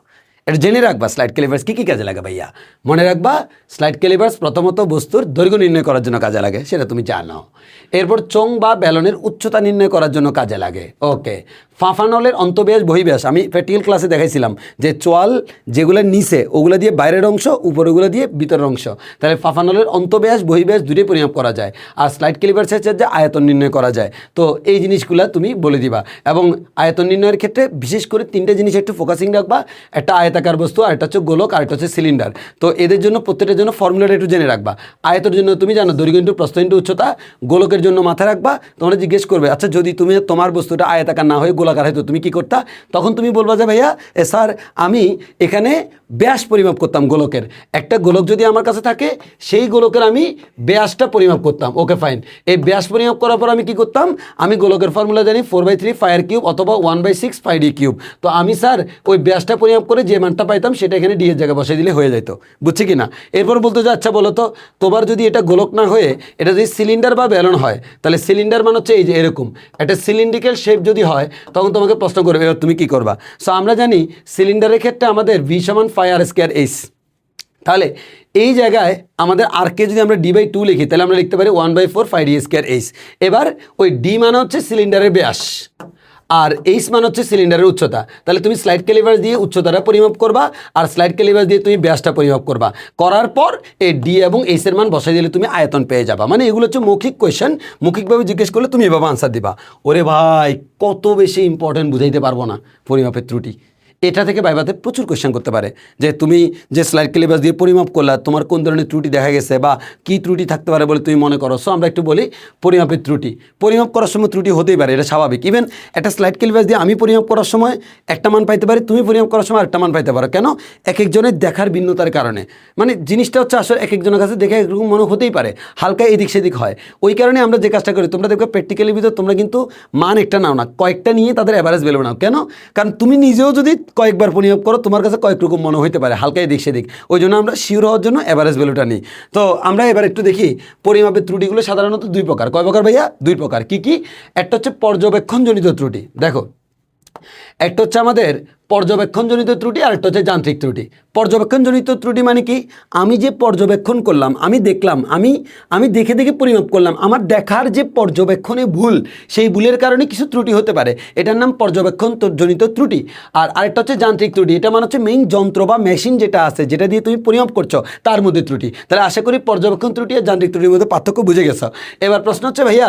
এটা জেনে রাখবা স্লাইড ক্যালিপার্স কী কী কাজে লাগে ভাইয়া। মনে রাখবা স্লাইড ক্যালিপার্স প্রথমত বস্তুর দৈর্ঘ্য নির্ণয় করার জন্য কাজে লাগে, সেটা তুমি জানো। এরপর চোং বা ব্যালনের উচ্চতা নির্ণয় করার জন্য কাজে লাগে। ওকে, ফাঁফানলের অন্তঃব্যাস বহিব্যাস আমি প্র্যাকটিক্যাল ক্লাসে দেখাইছিলাম যে চোয়াল যেগুলো নিচে ওগুলো দিয়ে বাইরের অংশ, উপরেগুলো দিয়ে ভিতরের অংশ। তাহলে ফাঁফানলের অন্তঃব্যাস বহিব্যাস দুটোই পরিমাপ করা যায়। আর স্লাইড ক্যালিপার্সের সাহায্যে আয়তন নির্ণয় করা যায়। তো এই জিনিসগুলো তুমি বলে দিবা। এবং আয়তন নির্ণয়ের ক্ষেত্রে বিশেষ করে তিনটে জিনিস একটু ফোকাসিং রাখবা। একটা আয়তাকার বস্তু, আরেকটা হচ্ছে গোলক, আরেকটা হচ্ছে সিলিন্ডার। তো এদের জন্য প্রত্যেকটার জন্য ফর্মুলাটা একটু জেনে রাখবা। আয়তের জন্য তুমি জানো দৈর্ঘ্য ইন্টু প্রস্থ ইন্টু উচ্চতা। গোলকের জন্য মাথায় রাখবা। তোমরা জিজ্ঞেস করবে আচ্ছা যদি তুমি তোমার বস্তুটা আয়তাকার না হয়ে গোলাকার হয়তো তুমি কি করতা? তখন তুমি বলবা যে ভাইয়া স্যার আমি এখানে ব্যাস পরিমাপ করতাম গোলকের। একটা গোলক যদি আমার কাছে থাকে সেই গোলকের আমি ব্যাসটা পরিমাপ করতাম। ওকে ফাইন, এই ব্যাস পরিমাপ করার পর আমি কি করতাম? আমি গোলকের ফর্মুলা জানি 4/3 পাইর কিউব অথবা 1/6 পাই ডি কিউব। তো আমি স্যার ওই ব্যাসটা পরিমাপ করে যে মানটা পাইতাম সেটা এখানে ডি এর জায়গায় বসিয়ে দিলে হয়ে যেত। বুঝছি কি না? এরপর বলতে যে আচ্ছা বলো তো তোমার যদি এটা গোলক না হয়ে এটা যদি সিলিন্ডার বা ব্যালন হয়, তাহলে সিলিন্ডার মানে হচ্ছে এই যে এরকম একটা সিলিন্ড্রিক্যাল শেপ যদি হয় তখন তোমাকে প্রশ্ন করবে এবার তুমি কি করবা। সো আমরা জানি সিলিন্ডারের ক্ষেত্রে আমাদের ভি সমান পাই আর স্কয়ার এইচ। তাহলে এই জায়গায় আমাদের আরকে যদি আমরা d/2 লিখি তাহলে আমরা লিখতে পারি 1/4 পাই ডি স্কয়ার এইচ। এবার ওই ডি মানে হচ্ছে সিলিন্ডারের ব্যাস আর এইচ মানে হচ্ছে সিলিন্ডারের উচ্চতা। তাহলে তুমি স্লাইড ক্যালিপার্স দিয়ে উচ্চতাটা পরিমাপ করবা আর স্লাইড ক্যালিপার্স দিয়ে তুমি ব্যাসটা পরিমাপ করবা। করার পর এই ডি এবং এইচের মান বসাই দিলে তুমি আয়তন পেয়ে যাবা। মানে এগুলো হচ্ছে মৌখিক কোয়েশ্চেন, মৌখিকভাবে জিজ্ঞেস করলে তুমি এভাবে আনসার দিবা। ওরে ভাই কত বেশি ইম্পর্টেন্ট বুঝাইতে পারবো না পরিমাপের ত্রুটি। এটা থেকে ভাইভাতে প্রচুর কোয়েশ্চেন করতে পারে যে তুমি যে স্লাইড ক্যালিপার্স দিয়ে পরিমাপ করলা তোমার কোন ধরনের ত্রুটি দেখা গেছে বা কী ত্রুটি থাকতে পারে বলে তুমি মনে করো। সো আমরা একটু বলি পরিমাপের ত্রুটি। পরিমাপ করার সময় ত্রুটি হতেই পারে, এটা স্বাভাবিক। ইভেন একটা স্লাইড ক্যালিপার্স দিয়ে আমি পরিমাপ করার সময় একটা মান পাইতে পারি, তুমি পরিমাপ করার সময় আরেকটা মান পাইতে পারো। কেন? এক একজনের দেখার ভিন্নতার কারণে। মানে জিনিসটা হচ্ছে আসলে এক একজনের কাছে দেখে একরকম মনে হতেই পারে, হালকা এদিক সেদিক হয়। ওই কারণে আমরা যে কাজটা করি তোমরা দেখবে প্র্যাকটিক্যালি ভিতরে তোমরা কিন্তু মান একটা নাও না, কয়েকটা নিয়ে তাদের অ্যাভারেজ ভ্যালু নাও। কেন? কারণ তুমি নিজেও যদি কয়েকবার পরিমাপ করো তোমার কাছে কয়েক রকম মনে হতে পারে, হালকা এদিক সেদিক। ওই জন্য আমরা শিওর হওয়ার জন্য অ্যাভারেজ ভ্যালুটা নিই। তো আমরা এবার একটু দেখি পরিমাপের ত্রুটিগুলো সাধারণত দুই প্রকার। কয় প্রকার ভাইয়া? দুই প্রকার। কি কি? একটা হচ্ছে পর্যবেক্ষণজনিত ত্রুটি। দেখো একটা হচ্ছে আমাদের পর্যবেক্ষণজনিত ত্রুটি আর একটা হচ্ছে যান্ত্রিক ত্রুটি। পর্যবেক্ষণজনিত ত্রুটি মানে কি? আমি যে পর্যবেক্ষণ করলাম, আমি দেখলাম, আমি দেখে দেখে পরিমাপ করলাম, আমার দেখার যে পর্যবেক্ষণে ভুল, সেই ভুলের কারণে কিছু ত্রুটি হতে পারে, এটার নাম পর্যবেক্ষণজনিত ত্রুটি। আর আরেকটা হচ্ছে যান্ত্রিক ত্রুটি। এটা মানে হচ্ছে মেইন যন্ত্র বা মেশিন যেটা আছে যেটা দিয়ে তুমি পরিমাপ করছো তার মধ্যে ত্রুটি। তাহলে আশা করি পর্যবেক্ষণ ত্রুটি আর যান্ত্রিক ত্রুটির মধ্যে পার্থক্য বুঝে গেছো। এবার প্রশ্ন হচ্ছে ভাইয়া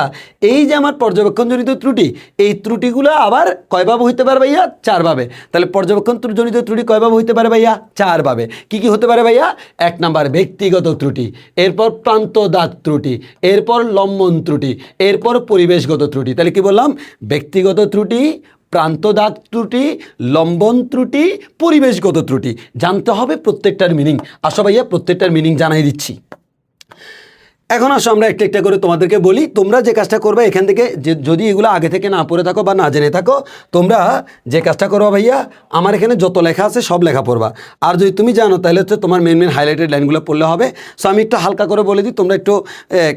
এই যে আমার পর্যবেক্ষণজনিত ত্রুটি, এই ত্রুটিগুলো আবার কয়ভাবে হইতে পারে ভাইয়া? চারভাবে। তাহলে পর্যবেক্ষণজনিত ত্রুটি কয়ভাবে হইতে পারে ভাইয়া? চারভাবে। কি কি হতে পারে ভাইয়া? এক নাম্বার ব্যক্তিগত ত্রুটি, এরপর প্রান্ত দাগ ত্রুটি, এরপর লম্বন ত্রুটি, এরপর পরিবেশগত ত্রুটি। তাহলে কি বললাম? ব্যক্তিগত ত্রুটি, প্রান্ত দাগ ত্রুটি, লম্বন ত্রুটি, পরিবেশগত ত্রুটি। জানতে হবে প্রত্যেকটার মিনিং। আসো ভাইয়া প্রত্যেকটার মিনিং জানাই দিচ্ছি। এখন আসো আমরা একটা একটা করে তোমাদেরকে বলি। তোমরা যে কাজটা করবে এখান থেকে যদি এগুলো আগে থেকে না পড়ে থাকো বা না জেনে থাকো, তোমরা যে কাজটা করবা ভাইয়া আমার এখানে যত লেখা আছে সব লেখা পড়বা। আর যদি তুমি জানো তাহলে হচ্ছে তোমার মেন হাইলাইটেড লাইনগুলো পড়লে হবে। সো আমি একটু হালকা করে বলে দিই, তোমরা একটু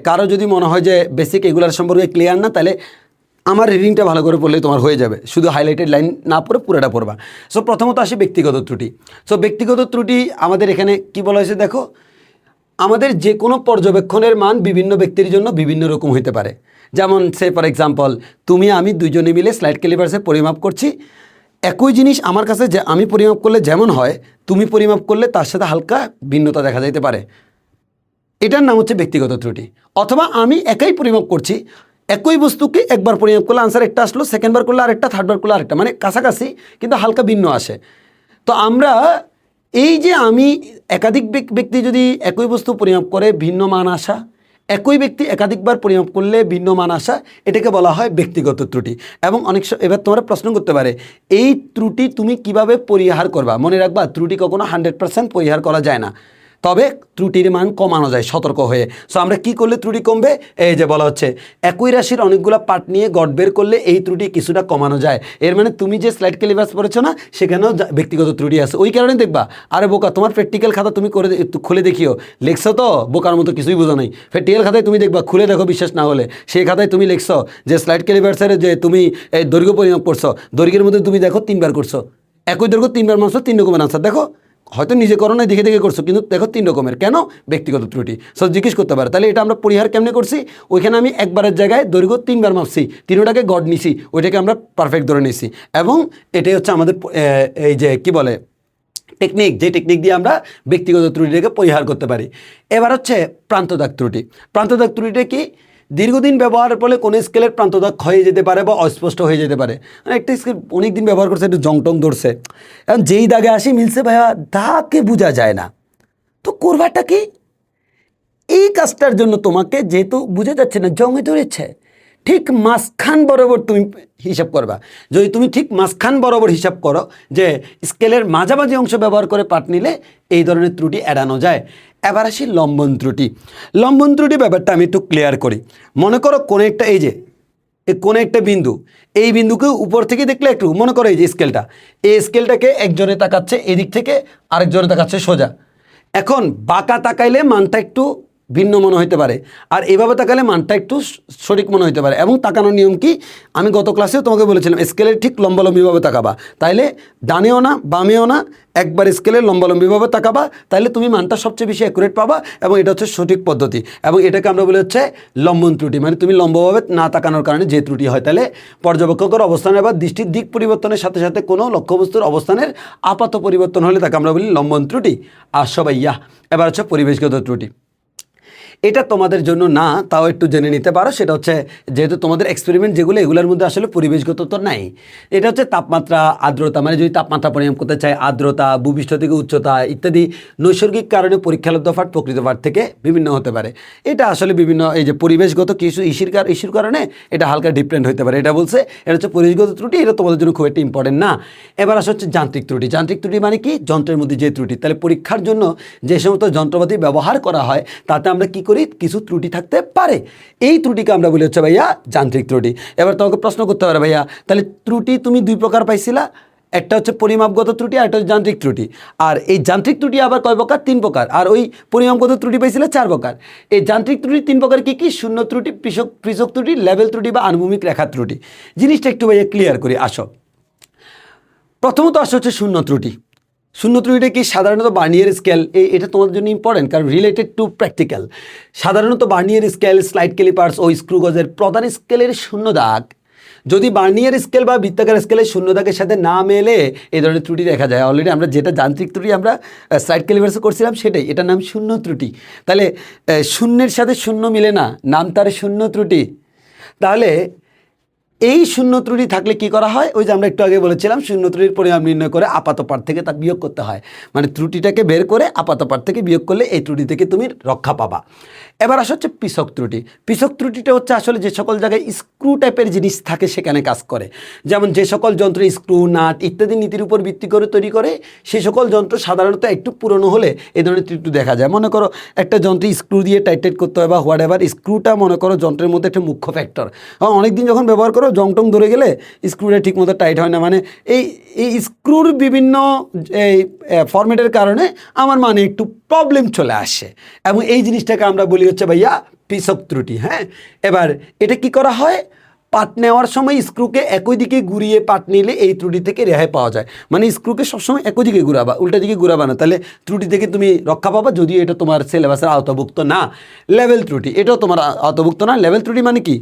কারো যদি মনে হয় যে বেসিক এগুলোর সম্পর্কে ক্লিয়ার না, তাহলে আমার রিডিংটা ভালো করে পড়লে তোমার হয়ে যাবে, শুধু হাইলাইটেড লাইন না পড়ে পুরোটা পড়বা। সো প্রথমত আসি ব্যক্তিগত ত্রুটি। সো ব্যক্তিগত ত্রুটি আমাদের এখানে কি বলা হয়েছে দেখো, আমাদের যে কোনো পর্যবেক্ষণের মান বিভিন্ন ব্যক্তির জন্য বিভিন্ন রকম হতে পারে। যেমন সে ফর এক্সাম্পল তুমি আমি দুজনে মিলে স্লাইড ক্যালিপার্সে পরিমাপ করছি, একই জিনিস আমার কাছে যে আমি পরিমাপ করলে যেমন হয় তুমি পরিমাপ করলে তার সাথে হালকা ভিন্নতা দেখা যাইতে পারে, এটার নাম হচ্ছে ব্যক্তিগত ত্রুটি। অথবা আমি একাই পরিমাপ করছি, একই বস্তুকে একবার পরিমাপ করলে আনসার একটা আসলো, সেকেন্ডবার করলে আরেকটা, থার্ডবার করলে আরেকটা, মানে কাছাকাছি কিন্তু হালকা ভিন্ন আসে। তো আমরা এই যে আমি একাধিক ব্যক্তি যদি একই বস্তু পরিমাপ করে ভিন্ন মান আসা, একই ব্যক্তি একাধিকবার পরিমাপ করলে ভিন্ন মান আসা, এটাকে বলা হয় ব্যক্তিগত ত্রুটি। এবং অনেক এবার তোমরা প্রশ্ন করতে পারে এই ত্রুটি তুমি কিভাবে পরিহার করবা? মনে রাখবা ত্রুটি কখনো 100% পরিহার করা যায় না, তবে ত্রুটির মান কমানো যায় সতর্ক হয়ে। সো আমরা কি করলে ত্রুটি কমবে? এই যে বলা হচ্ছে একই রাশির অনেকগুলো পার্ট নিয়ে গড় বের করলে এই ত্রুটি কিছুটা কমানো যায়। এর মানে তুমি যে স্লাইড ক্যালিপার্স পড়েছো না সেখানেও ব্যক্তিগত ত্রুটি আছে। ওই কারণে দেখবা আরে বোকা তোমার প্র্যাকটিক্যাল খাতা তুমি করে খুলে দেখিও, লিখছো তো বোকার মতো কিছুই বোঝো নাই। প্র্যাকটিক্যাল খাতায় তুমি দেখবা, খুলে দেখো বিশ্বাস না হলে, সেই খাতায় তুমি লিখছো যে স্লাইড ক্যালিপার্সের যে তুমি এই দৈর্ঘ্য পরিমাপ করছো, দৈর্ঘ্যের মধ্যে তুমি দেখো 3বার করছো, একই দৈর্ঘ্য 3 বার মাপছো 3 রকমের আনসার। দেখো হয়তো নিজে করো না, দেখে দেখে করছো, কিন্তু দেখো 3 রকমের। কেন? ব্যক্তিগত ত্রুটি। সো জিজ্ঞেস করতে পারে তাহলে এটা আমরা পরিহার কেমনে করছি? ওইখানে আমি একবারের জায়গায় দৈর্ঘ্য 3 বার মাপছি, 3টাকে গড় নিছি, ওইটাকে আমরা পারফেক্ট ধরে নিছি। এবং এটাই হচ্ছে আমাদের এই যে কি বলে টেকনিক, যে টেকনিক দিয়ে আমরা ব্যক্তিগত ত্রুটিটাকে পরিহার করতে পারি। এবার হচ্ছে প্রান্তদাগ ত্রুটি। প্রান্তদাগ ত্রুটিটা কি? দীর্ঘদিন ব্যবহারের ফলে কোনো স্কেলের প্রান্তদাগ ক্ষয়ে যেতে পারে বা অস্পষ্ট হয়ে যেতে পারে। মানে একটা স্কেল অনেক দিন ব্যবহার করছে, একটু জং টং ধরছে, এখন যেই দাগে আসি মিলছে ভাইয়া, দাগকে বোঝা যায় না, তো করবাটা কি? এই কাজটার জন্য তোমাকে যেহেতু বোঝা যাচ্ছে না, জংয়ে ধরেছে, ঠিক মাঝখান বরাবর তুমি হিসাব করবা। যদি তুমি ঠিক মাঝখান বরাবর হিসাব করো যে স্কেলের মাঝামাঝি অংশ ব্যবহার করে পাঠ নিলে এই ধরনের ত্রুটি এড়ানো যায়। এবার আসি লম্বন ত্রুটি। লম্বন ত্রুটি ব্যাপারটা আমি একটু ক্লিয়ার করি। মনে করো কোনো একটা এই যে কোনো একটা বিন্দু, এই বিন্দুকে উপর থেকে দেখলে একটু মনে করো এই যে স্কেলটা, এই স্কেলটাকে একজনে তাকাচ্ছে এদিক থেকে, আরেকজনে তাকাচ্ছে সোজা। এখন বাঁকা তাকাইলে মানটা একটু ভিন্ন মনে হতে পারে, আর এভাবে তাকালে মানটা একটু সঠিক মনে হতে পারে। এবং তাকানোর নিয়ম কি? আমি গত ক্লাসেও তোমাকে বলেছিলাম স্কেলের ঠিক লম্বালম্বিভাবে তাকাবা, তাইলে ডানেও না বামেও না, একবার স্কেলের লম্বালম্বিভাবে তাকাবা, তাইলে তুমি মানটা সবচেয়ে বেশি অ্যাকুরেট পাবা, এবং এটা হচ্ছে সঠিক পদ্ধতি। এবং এটাকে আমরা বলি হচ্ছে লম্বন ত্রুটি, মানে তুমি লম্বভাবে না তাকানোর কারণে যে ত্রুটি হয়। তাহলে পর্যবেক্ষকের অবস্থানের বা দৃষ্টির দিক পরিবর্তনের সাথে সাথে কোনো লক্ষ্যবস্তুর অবস্থানের আপাত পরিবর্তন হলে তাকে আমরা বলি লম্বন ত্রুটি। আর সবাই এবার হচ্ছে পরিবেশগত ত্রুটি। এটা তোমাদের জন্য না, তাও একটু জেনে নিতে পারো। সেটা হচ্ছে যেহেতু তোমাদের এক্সপেরিমেন্ট যেগুলো, এগুলোর মধ্যে আসলে পরিবেশগত তো নাই। এটা হচ্ছে তাপমাত্রা, আর্দ্রতা, মানে যদি তাপমাত্রা পরিমাপ করতে চাই, আর্দ্রতা, ভূপৃষ্ঠ থেকে উচ্চতা ইত্যাদি নৈসর্গিক কারণে পরীক্ষালব্ধ পাঠ প্রকৃত পাঠ থেকে বিভিন্ন হতে পারে। এটা আসলে বিভিন্ন এই যে পরিবেশগত কিছু ইস্যুর কারণে এটা হালকা ডিফারেন্ট হতে পারে। এটা বলছে এটা হচ্ছে পরিবেশগত ত্রুটি, এটা তোমাদের জন্য খুব একটা ইম্পর্টেন্ট না। এবার আসা হচ্ছে যান্ত্রিক ত্রুটি। যান্ত্রিক ত্রুটি মানে কি? যন্ত্রের মধ্যে যে ত্রুটি। তাহলে পরীক্ষার জন্য যে সমস্ত যন্ত্রপাতি ব্যবহার করা হয় তাতে আমরা কি করি? কিছু ত্রুটি থাকতে পারে, এই ত্রুটিকে আমরা বলি হচ্ছে ভাইয়া যান্ত্রিক ত্রুটি। এবার তোমাকে প্রশ্ন করতে পারে ভাইয়া তাহলে ত্রুটি তুমি 2 প্রকার পাইছিলা, একটা হচ্ছে পরিমাপগত ত্রুটি আর একটা হচ্ছে যান্ত্রিক ত্রুটি। আর এই যান্ত্রিক ত্রুটি আবার কয় প্রকার? 3 প্রকার। আর ওই পরিমাপগত ত্রুটি পাইছিলে 4 প্রকার। এই যান্ত্রিক ত্রুটি 3 প্রকার কি কি? শূন্য ত্রুটি, পৃষক ত্রুটি, লেভেল ত্রুটি বা আনুভূমিক রেখা ত্রুটি। জিনিসটা একটু ভাইয়া ক্লিয়ার করি আসো। প্রথমত আসা হচ্ছে শূন্য ত্রুটি। শূন্য ত্রুটিটা কি? সাধারণত বার্নিয়ার স্কেল, এটা তোমাদের জন্য ইম্পর্টেন্ট কারণ রিলেটেড টু প্র্যাকটিক্যাল। সাধারণত বার্নিয়ার স্কেল, স্লাইড ক্যালিপার্স ও স্ক্রু গজের প্রধান স্কেলের শূন্য দাগ যদি বার্নিয়ার স্কেল বা বৃত্তাকার স্কেলের শূন্য দাগের সাথে না মেলে এই ধরনের ত্রুটি দেখা যায়। অলরেডি আমরা যেটা যান্ত্রিক ত্রুটি আমরা স্লাইড ক্যালিপার্সে করছিলাম সেটাই, এটার নাম শূন্য ত্রুটি। তাহলে শূন্যের সাথে শূন্য মিলে না, নাম তার শূন্য ত্রুটি। তাহলে এই শূন্য ত্রুটি থাকলে কি করা হয়? ওই যে আমরা একটু আগে বলেছিলাম শূন্য ত্রুটির পরিমাণ নির্ণয় করে আপাত পাঠ থেকে তা বিয়োগ করতে হয়। মানে ত্রুটিটাকে বের করে আপাত পাঠ থেকে বিয়োগ করলে এই ত্রুটি থেকে তুমি রক্ষা পাবা। এবার আসা হচ্ছে পৃষক ত্রুটি। পৃষক ত্রুটিটা হচ্ছে আসলে যে সকল জায়গায় স্ক্রু টাইপের জিনিস থাকে সেখানে কাজ করে। যেমন যে সকল যন্ত্র স্ক্রু, নাট ইত্যাদি নীতির উপর ভিত্তি করে তৈরি করে সেই সকল যন্ত্র সাধারণত একটু পুরনো হলে এই ধরনের ত্রুটি দেখা যায়। মনে করো একটা যন্ত্রে স্ক্রু দিয়ে টাইট করতে হয় বা হোয়াট এভার, স্ক্রুটা মনে করো যন্ত্রের মধ্যে একটা মুখ্য ফ্যাক্টর। অনেকদিন যখন ব্যবহার করো জং টং ধরে গেলে স্ক্রুটা ঠিকমতো টাইট হয় না। মানে এই স্ক্রুর বিভিন্ন এই ফরম্যাটের কারণে আমার মানে একটু প্রবলেম চলে আসে, এবং এই জিনিসটাকে আমরা বলি হচ্ছে ভাইয়া পৃষক ত্রুটি। হ্যাঁ, এবার এটা কি করা হয়? পাট নেওয়ার সময় স্ক্রুকে একই দিকে ঘুরিয়ে পাট নিলে এই ত্রুটি থেকে রেহাই পাওয়া যায়। মানে স্ক্রুকে সবসময় একই দিকে ঘুরাবা, উল্টা দিকে ঘুরাবা না, তাহলে ত্রুটি থেকে তুমি রক্ষা পাবা, যদিও এটা তোমার সিলেবাসের আওতাভুক্ত না। লেভেল ত্রুটি, এটাও তোমার আওতাভুক্ত না। লেভেল ত্রুটি মানে কি?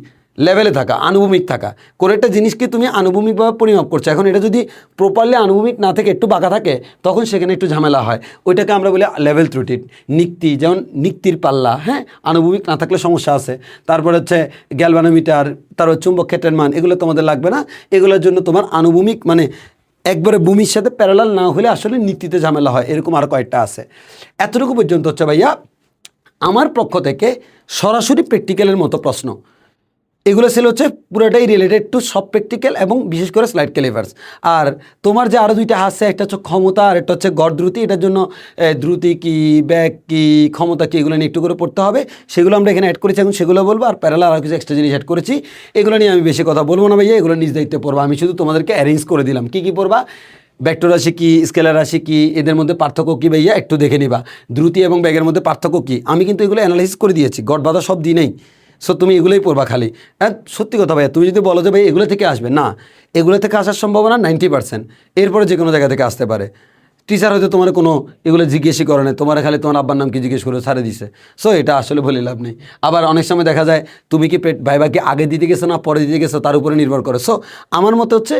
লেভেলে থাকা, আনুভূমিক থাকা। কোনো একটা জিনিসকে তুমি আনুভূমিকভাবে পরিমাপ করছো, এখন এটা যদি প্রপারলি আনুভূমিক না থেকে একটু বাঁকা থাকে তখন সেখানে একটু ঝামেলা হয়, ওইটাকে আমরা বলি লেভেল ত্রুটি। নিক্তি, যেমন নিক্তির পাল্লা, হ্যাঁ, আনুভূমিক না থাকলে সমস্যা আছে। তারপরে হচ্ছে গ্যালভানোমিটার, তারপর চুম্বক ক্ষেত্রের মান, এগুলো তোমাদের লাগবে না। এগুলোর জন্য তোমার আনুভূমিক মানে একবারে ভূমির সাথে প্যারালাল না হলে আসলে নীতিতে ঝামেলা হয়, এরকম আরও কয়েকটা আছে। এতটুকু পর্যন্ত হচ্ছে ভাইয়া আমার পক্ষ থেকে সরাসরি প্র্যাকটিক্যালের মতো প্রশ্ন। এগুলো ছিল হচ্ছে পুরোটাই রিলেটেড টু সব প্র্যাকটিক্যাল এবং বিশেষ করে স্লাইড ক্যালিপার্স। আর তোমার যে আরও দুইটা আছে, একটা হচ্ছে ক্ষমতা আর একটা হচ্ছে গড় দ্রুতি। এটার জন্য দ্রুতি কি, ব্যাগ কি, ক্ষমতা কি, এগুলো নিয়ে একটু করে পড়তে হবে। সেগুলো আমরা এখানে অ্যাড করেছি, এখন সেগুলো বলবো। আর প্যারালাল আর কিছু এক্সট্রা জিনিস অ্যাড করেছি, এগুলো নিয়ে আমি বেশি কথা বলবো না ভাইয়া, এগুলো নিজ দায়িত্বে পড়বা। আমি শুধু তোমাদেরকে অ্যারেঞ্জ করে দিলাম কী কী পড়বা। ভেক্টর রাশি কি, স্কেলার রাশি কি, এদের মধ্যে পার্থক্য কী ভাইয়া একটু দেখে নিবা। দ্রুতি এবং ব্যাগের মধ্যে পার্থক্য কী, আমি কিন্তু এগুলো অ্যানালাইসিস করে দিয়েছি, গড় বাঁধা সব দিই নেই। সো তুমি এগুলোই পড়বা খালি। হ্যাঁ সত্যি কথা ভাইয়া, তুমি যদি বলো যে ভাই এগুলো থেকে আসবে, না, এগুলো থেকে আসার সম্ভাবনা 90%, এরপরে যে কোনো জায়গা থেকে আসতে পারে। টিচার হয়তো তোমার কোনো এগুলো জিজ্ঞেসই করে না, তোমার খালি তোমার আব্বার নাম কি জিজ্ঞেস করে ছাড়ে দিছে। সো এটা আসলে বলে লাভ নেই। আবার অনেক সময় দেখা যায় তুমি কি ভাইবা কি আগে দিতে গেছো না পরে দিতে গেছো তার উপরে নির্ভর করে। সো আমার মতে হচ্ছে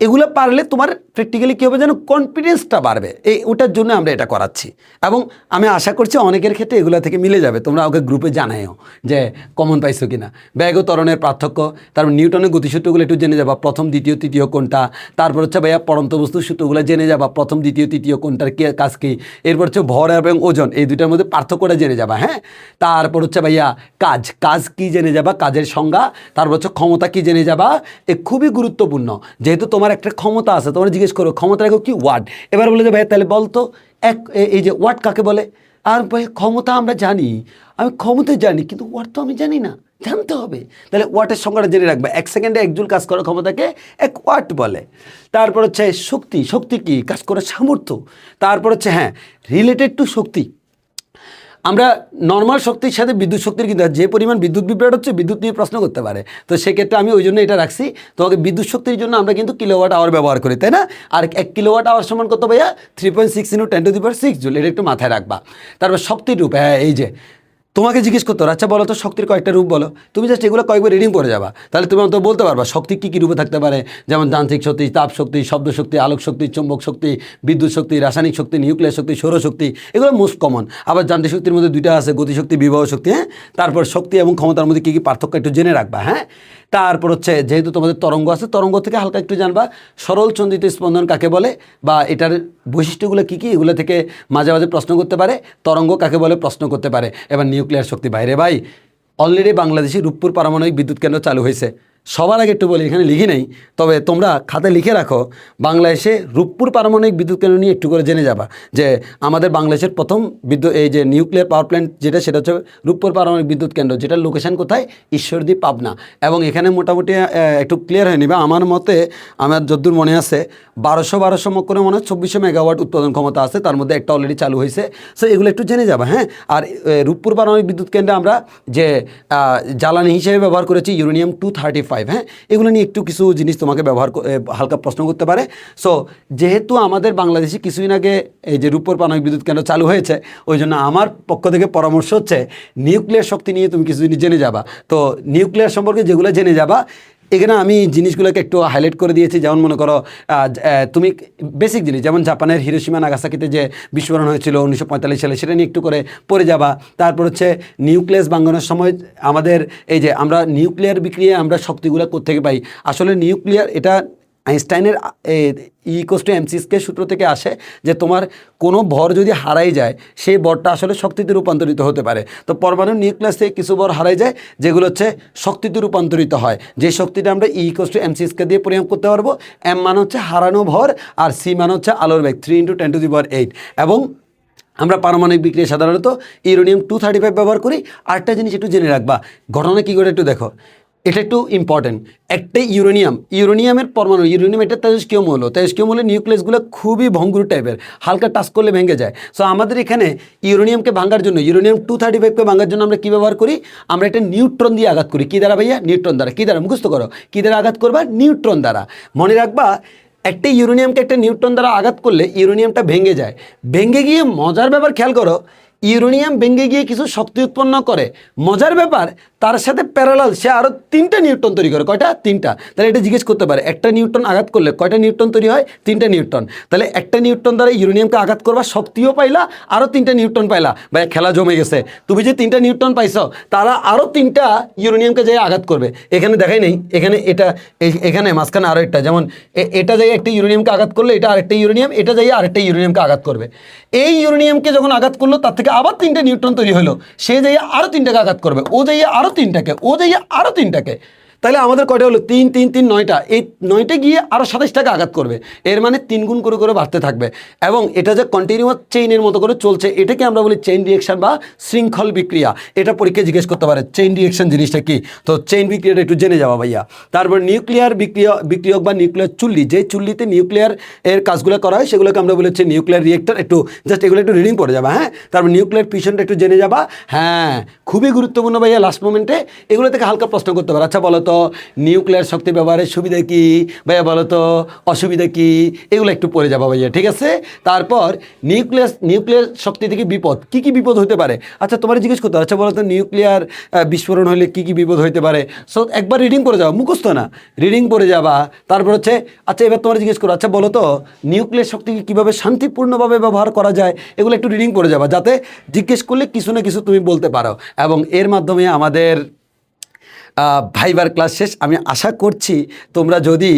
এগুলো পারলে তোমার প্র্যাকটিক্যালি কী হবে যেন কনফিডেন্সটা বাড়বে, ওটার জন্য আমরা এটা করাচ্ছি। এবং আমি আশা করছি অনেকের ক্ষেত্রে এগুলো থেকে মিলে যাবে। তোমরা ওকে গ্রুপে জানাইও যে কমন পাইছো কিনা। ব্যাগ ও ত্বরণের পার্থক্য, তারপর নিউটনের গতিসূত্রগুলো একটু জেনে যাবা, প্রথম দ্বিতীয় তৃতীয় কোনটা। তারপর হচ্ছে ভাইয়া পড়ন্ত বস্তুর সূত্রগুলো জেনে যাবা, প্রথম দ্বিতীয় তৃতীয় কোনটার কাজ কী। এরপর হচ্ছে ভর এবং ওজন, এই দুটার মধ্যে পার্থক্যটা জেনে যাবা। হ্যাঁ, তারপর হচ্ছে ভাইয়া কাজ কী জেনে যাবা, কাজের সংজ্ঞা। তারপর হচ্ছে ক্ষমতা কী জেনে যাবা, এ খুবই গুরুত্বপূর্ণ। যেহেতু তোমার একটা ক্ষমতা আছে, তোমরা জিজ্ঞেস করো ক্ষমতা রাখো কি ওয়ার্ড, এবার বলে যে ভাই তাহলে বলতো এই যে ওয়ার্ড কাকে বলে। আর ভাই ক্ষমতা আমরা জানি, আমি ক্ষমতা জানি, কিন্তু ওয়ার্ড তো আমি জানি না, জানতে হবে। তাহলে ওয়াটের সংখ্যাটা জেনে রাখবে, 1 সেকেন্ডে 1 জুল কাজ করার ক্ষমতাকে 1 ওয়াট বলে। তারপর হচ্ছে শক্তি কি কাজ করার সামর্থ্য। তারপর হচ্ছে হ্যাঁ রিলেটেড টু শক্তি, আমরা নর্মাল শক্তির সাথে বিদ্যুৎ শক্তির কিন্তু যে পরিমাণ বিদ্যুৎ বিভ্রাট হচ্ছে, বিদ্যুৎ নিয়ে প্রশ্ন করতে পারে। তো সেক্ষেত্রে আমি ওই জন্য এটা রাখছি। তোমাকে বিদ্যুৎ শক্তির জন্য আমরা কিন্তু কিলোওয়াট আওয়ার ব্যবহার করি, তাই না? আর 1 কিলোওয়াট আওয়ার সমান কত ভাইয়া? 3.6 × 10⁶ জুল। এটা একটু মাথায় রাখবা। তারপর শক্তির রূপ, হ্যাঁ এই যে তোমাকে জিজ্ঞেস করতে আচ্ছা বলো তো শক্তির কয়েকটা রূপ বলো। তুমি জাস্ট এগুলো কয়েকবার রিডিং করে যাবা, তাহলে তুমি অন্তত বলতে পারবা শক্তি কী কী রূপে থাকতে পারে। যেমন যান্ত্রিক শক্তি, তাপ শক্তি, শব্দ শক্তি, আলোক শক্তি, চুম্বক শক্তি, বিদ্যুৎ শক্তি, রাসায়নিক শক্তি, নিউক্লিয়ার শক্তি, সৌরশক্তি, এগুলো মোস্ট কমন। আবার যান্ত্রিক শক্তির মধ্যে 2টা আছে, গতিশক্তি, বিভব শক্তি। হ্যাঁ, তারপর শক্তি এবং ক্ষমতার মধ্যে কী কী পার্থক্য একটু জেনে রাখবা। হ্যাঁ, তারপর হচ্ছে যেহেতু তোমাদের তরঙ্গ আছে, তরঙ্গ থেকে হালকা একটু জানবা সরল চন্দিত স্পন্দন কাকে বলে বা এটার বৈশিষ্ট্যগুলো কী কী, এগুলো থেকে মাঝে মাঝে প্রশ্ন করতে পারে। তরঙ্গ কাকে বলে প্রশ্ন করতে পারে। এবার নিউক্লিয়ার শক্তি, বাইরে ভাই অলরেডি বাংলাদেশে রূপপুর পারমাণবিক বিদ্যুৎ কেন্দ্র চালু হয়েছে। সবার আগে একটু বলি, এখানে লিখি নেই, তবে তোমরা খাতায় লিখে রাখো, বাংলাদেশে রূপপুর পারমাণবিক বিদ্যুৎ কেন্দ্র নিয়ে একটু করে জেনে যাবা যে আমাদের বাংলাদেশের প্রথম এই যে নিউক্লিয়ার পাওয়ার প্ল্যান্ট যেটা, সেটা হচ্ছে রূপপুর পারমাণবিক বিদ্যুৎ কেন্দ্র, যেটার লোকেশন কোথায়? ঈশ্বরদী, পাবনা। এবং এখানে মোটামুটি একটু ক্লিয়ার হয়ে নিবা, আমার মতে আমার যদ্দূর মনে আছে 1200 করে মনে হয় 2400 মেগাওয়াট উৎপাদন ক্ষমতা আছে, তার মধ্যে একটা অলরেডি চালু হয়েছে। সো এগুলো একটু জেনে যাবা। হ্যাঁ, আর রূপপুর পারমাণবিক বিদ্যুৎ কেন্দ্রে আমরা যে জ্বালানি হিসেবে ব্যবহার করেছি ইউরেনিয়াম 235। হ্যাঁ, এগুলো নিয়ে একটু কিছু জিনিস তোমাকে হালকা প্রশ্ন করতে পারে। সো যেহেতু আমাদের বাংলাদেশে কিছুদিন আগে এই যে রূপপুর পারমাণবিক বিদ্যুৎ কেন্দ্র চালু হয়েছে, ওই জন্য আমার পক্ষ থেকে পরামর্শ হচ্ছে নিউক্লিয়ার শক্তি নিয়ে তুমি কিছু জিনিস জেনে যাবা। তো নিউক্লিয়ার সম্পর্কে যেগুলো জেনে যাবা, এখানে আমি জিনিসগুলোকে একটু হাইলাইট করে দিয়েছি। যেমন মনে করো তুমি বেসিক জিনিস, যেমন জাপানের হিরোশিমা নাগাসাকিতে যে বিস্ফোরণ হয়েছিল 1945 সালে, সেটা নিয়ে একটু করে পড়ে যাবা। তারপর হচ্ছে নিউক্লিয়াস ভাঙানোর সময় আমাদের এই যে আমরা নিউক্লিয়ার বিক্রিয়ায় আমরা শক্তিগুলো কোত্থেকে পাই। আসলে নিউক্লিয়ার এটা আইনস্টাইনের E=mc² সূত্র থেকে আসে, যে তোমার কোনো ভর যদি হারাই যায়, সেই ভরটা আসলে শক্তিতে রূপান্তরিত হতে পারে। তো পরমাণুর নিউক্লিয়াস থেকে কিছু ভর হারাই যায়, যেগুলো হচ্ছে শক্তিতে রূপান্তরিত হয়। যে শক্তিটা আমরা E=mc² দিয়ে পরিমাপ করতে পারবো। m মানে হচ্ছে হারানো ভর, আর c মানে হচ্ছে আলোর বেগ 3 × 10⁸। এবং আমরা পারমাণবিক বিক্রিয়া সাধারণত ইউরেনিয়াম 235 ব্যবহার করি। আরেকটা জিনিস একটু জেনে রাখবা, ঘটনা কী করে একটু দেখো, এটা একটু ইম্পর্টেন্ট। একটা ইউরেনিয়ামের পরমাণু, ইউরেনিয়াম এটা তেজস্ক্রিয় মৌল, তেজস্ক্রিয় মৌলের নিউক্লিয়াসগুলো খুবই ভঙ্গুর টাইপের, হালকা টাচ করলে ভেঙে যায়। সো আমাদের এখানে ইউরেনিয়ামকে ভাঙার জন্য, ইউরেনিয়াম 235কে ভাঙার জন্য আমরা কী ব্যবহার করি? আমরা একটা নিউট্রন দিয়ে আঘাত করি। কী দ্বারা ভাইয়া? নিউট্রন দ্বারা। কী দ্বারা? মুখস্থ করো, কী দ্বারা আঘাত করবা? নিউট্রন দ্বারা। মনে রাখবা, একটা ইউরেনিয়ামকে একটা নিউট্রন দ্বারা আঘাত করলে ইউরেনিয়ামটা ভেঙে যায়। ভেঙে গিয়ে মজার ব্যাপার খেয়াল করো, ইউরেনিয়াম ভেঙে গিয়ে কিছু শক্তি উৎপন্ন করে। মজার ব্যাপার, তার সাথে প্যারালাল সে আরও 3টা নিউট্রন তৈরি করে। কয়টা? 3টা। তাহলে এটা জিজ্ঞেস করতে পারে, একটা নিউট্রন আঘাত করলে কয়টা নিউট্রন তৈরি হয়? 3টা নিউট্রন। তাহলে একটা নিউট্রন দ্বারা ইউরেনিয়ামকে আঘাত করবা, শক্তিও পাইলা, আরও 3টা নিউট্রন পাইলা। ভাই খেলা জমে গেছে। তুমি যে 3টা নিউট্রন পাইছ, তারা আরও 3টা ইউরেনিয়ামকে যাই আঘাত করবে। এখানে দেখাই নেই, এখানে এটা, এখানে মাঝখানে আরও একটা, যেমন এটা যাই একটা ইউরেনিয়ামকে আঘাত করলে এটা আরেকটা ইউরেনিয়াম, এটা যাই আরেকটা ইউরেনিয়ামকে আঘাত করবে। এই ইউরেনিয়ামকে যখন আঘাত করলো, তার থেকে আবার 3টে নিউট্রন তৈরি হলো, সে যাইয়া আরও 3টাকে আঘাত করবে, ও যাইয়া আরও 3টাকে, ও যাইয়া আরও 3টাকে। তাহলে আমাদের কয়টা হলো 3 3 3 9টা, এই 9টে গিয়ে আরও 27টাকে আঘাত করবে, এর মানে 3 গুণ করে করে বাড়তে থাকবে এবং এটা যে কন্টিনিউয়াস চেইনের মতো করে চলছে, এটাকে আমরা বলি চেইন রিঅ্যাকশন বা শৃঙ্খল বিক্রিয়া। এটা পরীক্ষায় জিজ্ঞেস করতে পারে চেইন রিঅ্যাকশন জিনিসটা কি, তো চেইন বিক্রিয়াটা একটু জেনে যাওয়া ভাইয়া। তারপর নিউক্লিয়ার বিক্রিয়ক বা নিউক্লিয়ার চুল্লি, যে চুল্লিতে নিউক্লিয়ার এর কাজগুলো করা হয় সেগুলোকে আমরা বলি হচ্ছে নিউক্লিয়ার রিয়েক্টর। একটু জাস্ট এগুলো একটু রিডিং পড়ে যাবা, হ্যাঁ। তারপর নিউক্লিয়ার ফিশনটা একটু জেনে যাবা, হ্যাঁ খুবই গুরুত্বপূর্ণ ভাইয়া। লাস্ট মোমেন্টে এগুলো থেকে হালকা প্রশ্ন করতে পারে, আচ্ছা বলো তো নিউক্লিয়ার শক্তি ব্যবহারের সুবিধা কি ভাইয়া, বলো তো অসুবিধা কি, এগুলো একটু পড়ে যাবা ভাইয়া, ঠিক আছে। তারপর নিউক্লিয়ার শক্তি থেকে বিপদ, কি কি বিপদ হতে পারে, আচ্ছা তোমার জিজ্ঞেস করতে হবে, আচ্ছা বলো তো নিউক্লিয়ার বিস্ফোরণ হলে কি কি বিপদ হতে পারে। সো একবার রিডিং করে যাবা, মুখস্থ না, রিডিং পড়ে যাবা। তারপর হচ্ছে আচ্ছা এবার তোমার জিজ্ঞেস করো, আচ্ছা বলো তো নিউক্লিয়ার শক্তিকে কীভাবে শান্তিপূর্ণভাবে ব্যবহার করা যায়, এগুলো একটু রিডিং পড়ে যাবা, যাতে জিজ্ঞেস করলে কিছু না কিছু তুমি বলতে পারো। এবং এর মাধ্যমে আমাদের ভাইবার ক্লাস শেষ। আমি আশা করছি তোমরা যদি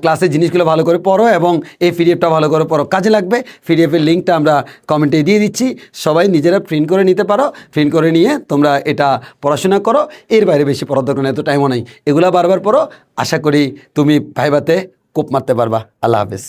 ক্লাসের জিনিসগুলো ভালো করে পড়ো এবং এই পিডিএফটা ভালো করে পড়ো, কাজে লাগবে। পিডিএফের লিঙ্কটা আমরা কমেন্টে দিয়ে দিচ্ছি, সবাই নিজেরা প্রিন্ট করে নিতে পারো, প্রিন্ট করে নিয়ে তোমরা এটা পড়াশোনা করো। এর বাইরে বেশি পড়ার দরকার নেই, এত টাইমও নেই, এগুলো বারবার পড়ো। আশা করি তুমি ভাইবাতে কোপ মারতে পারবা। আল্লাহ হাফেজ।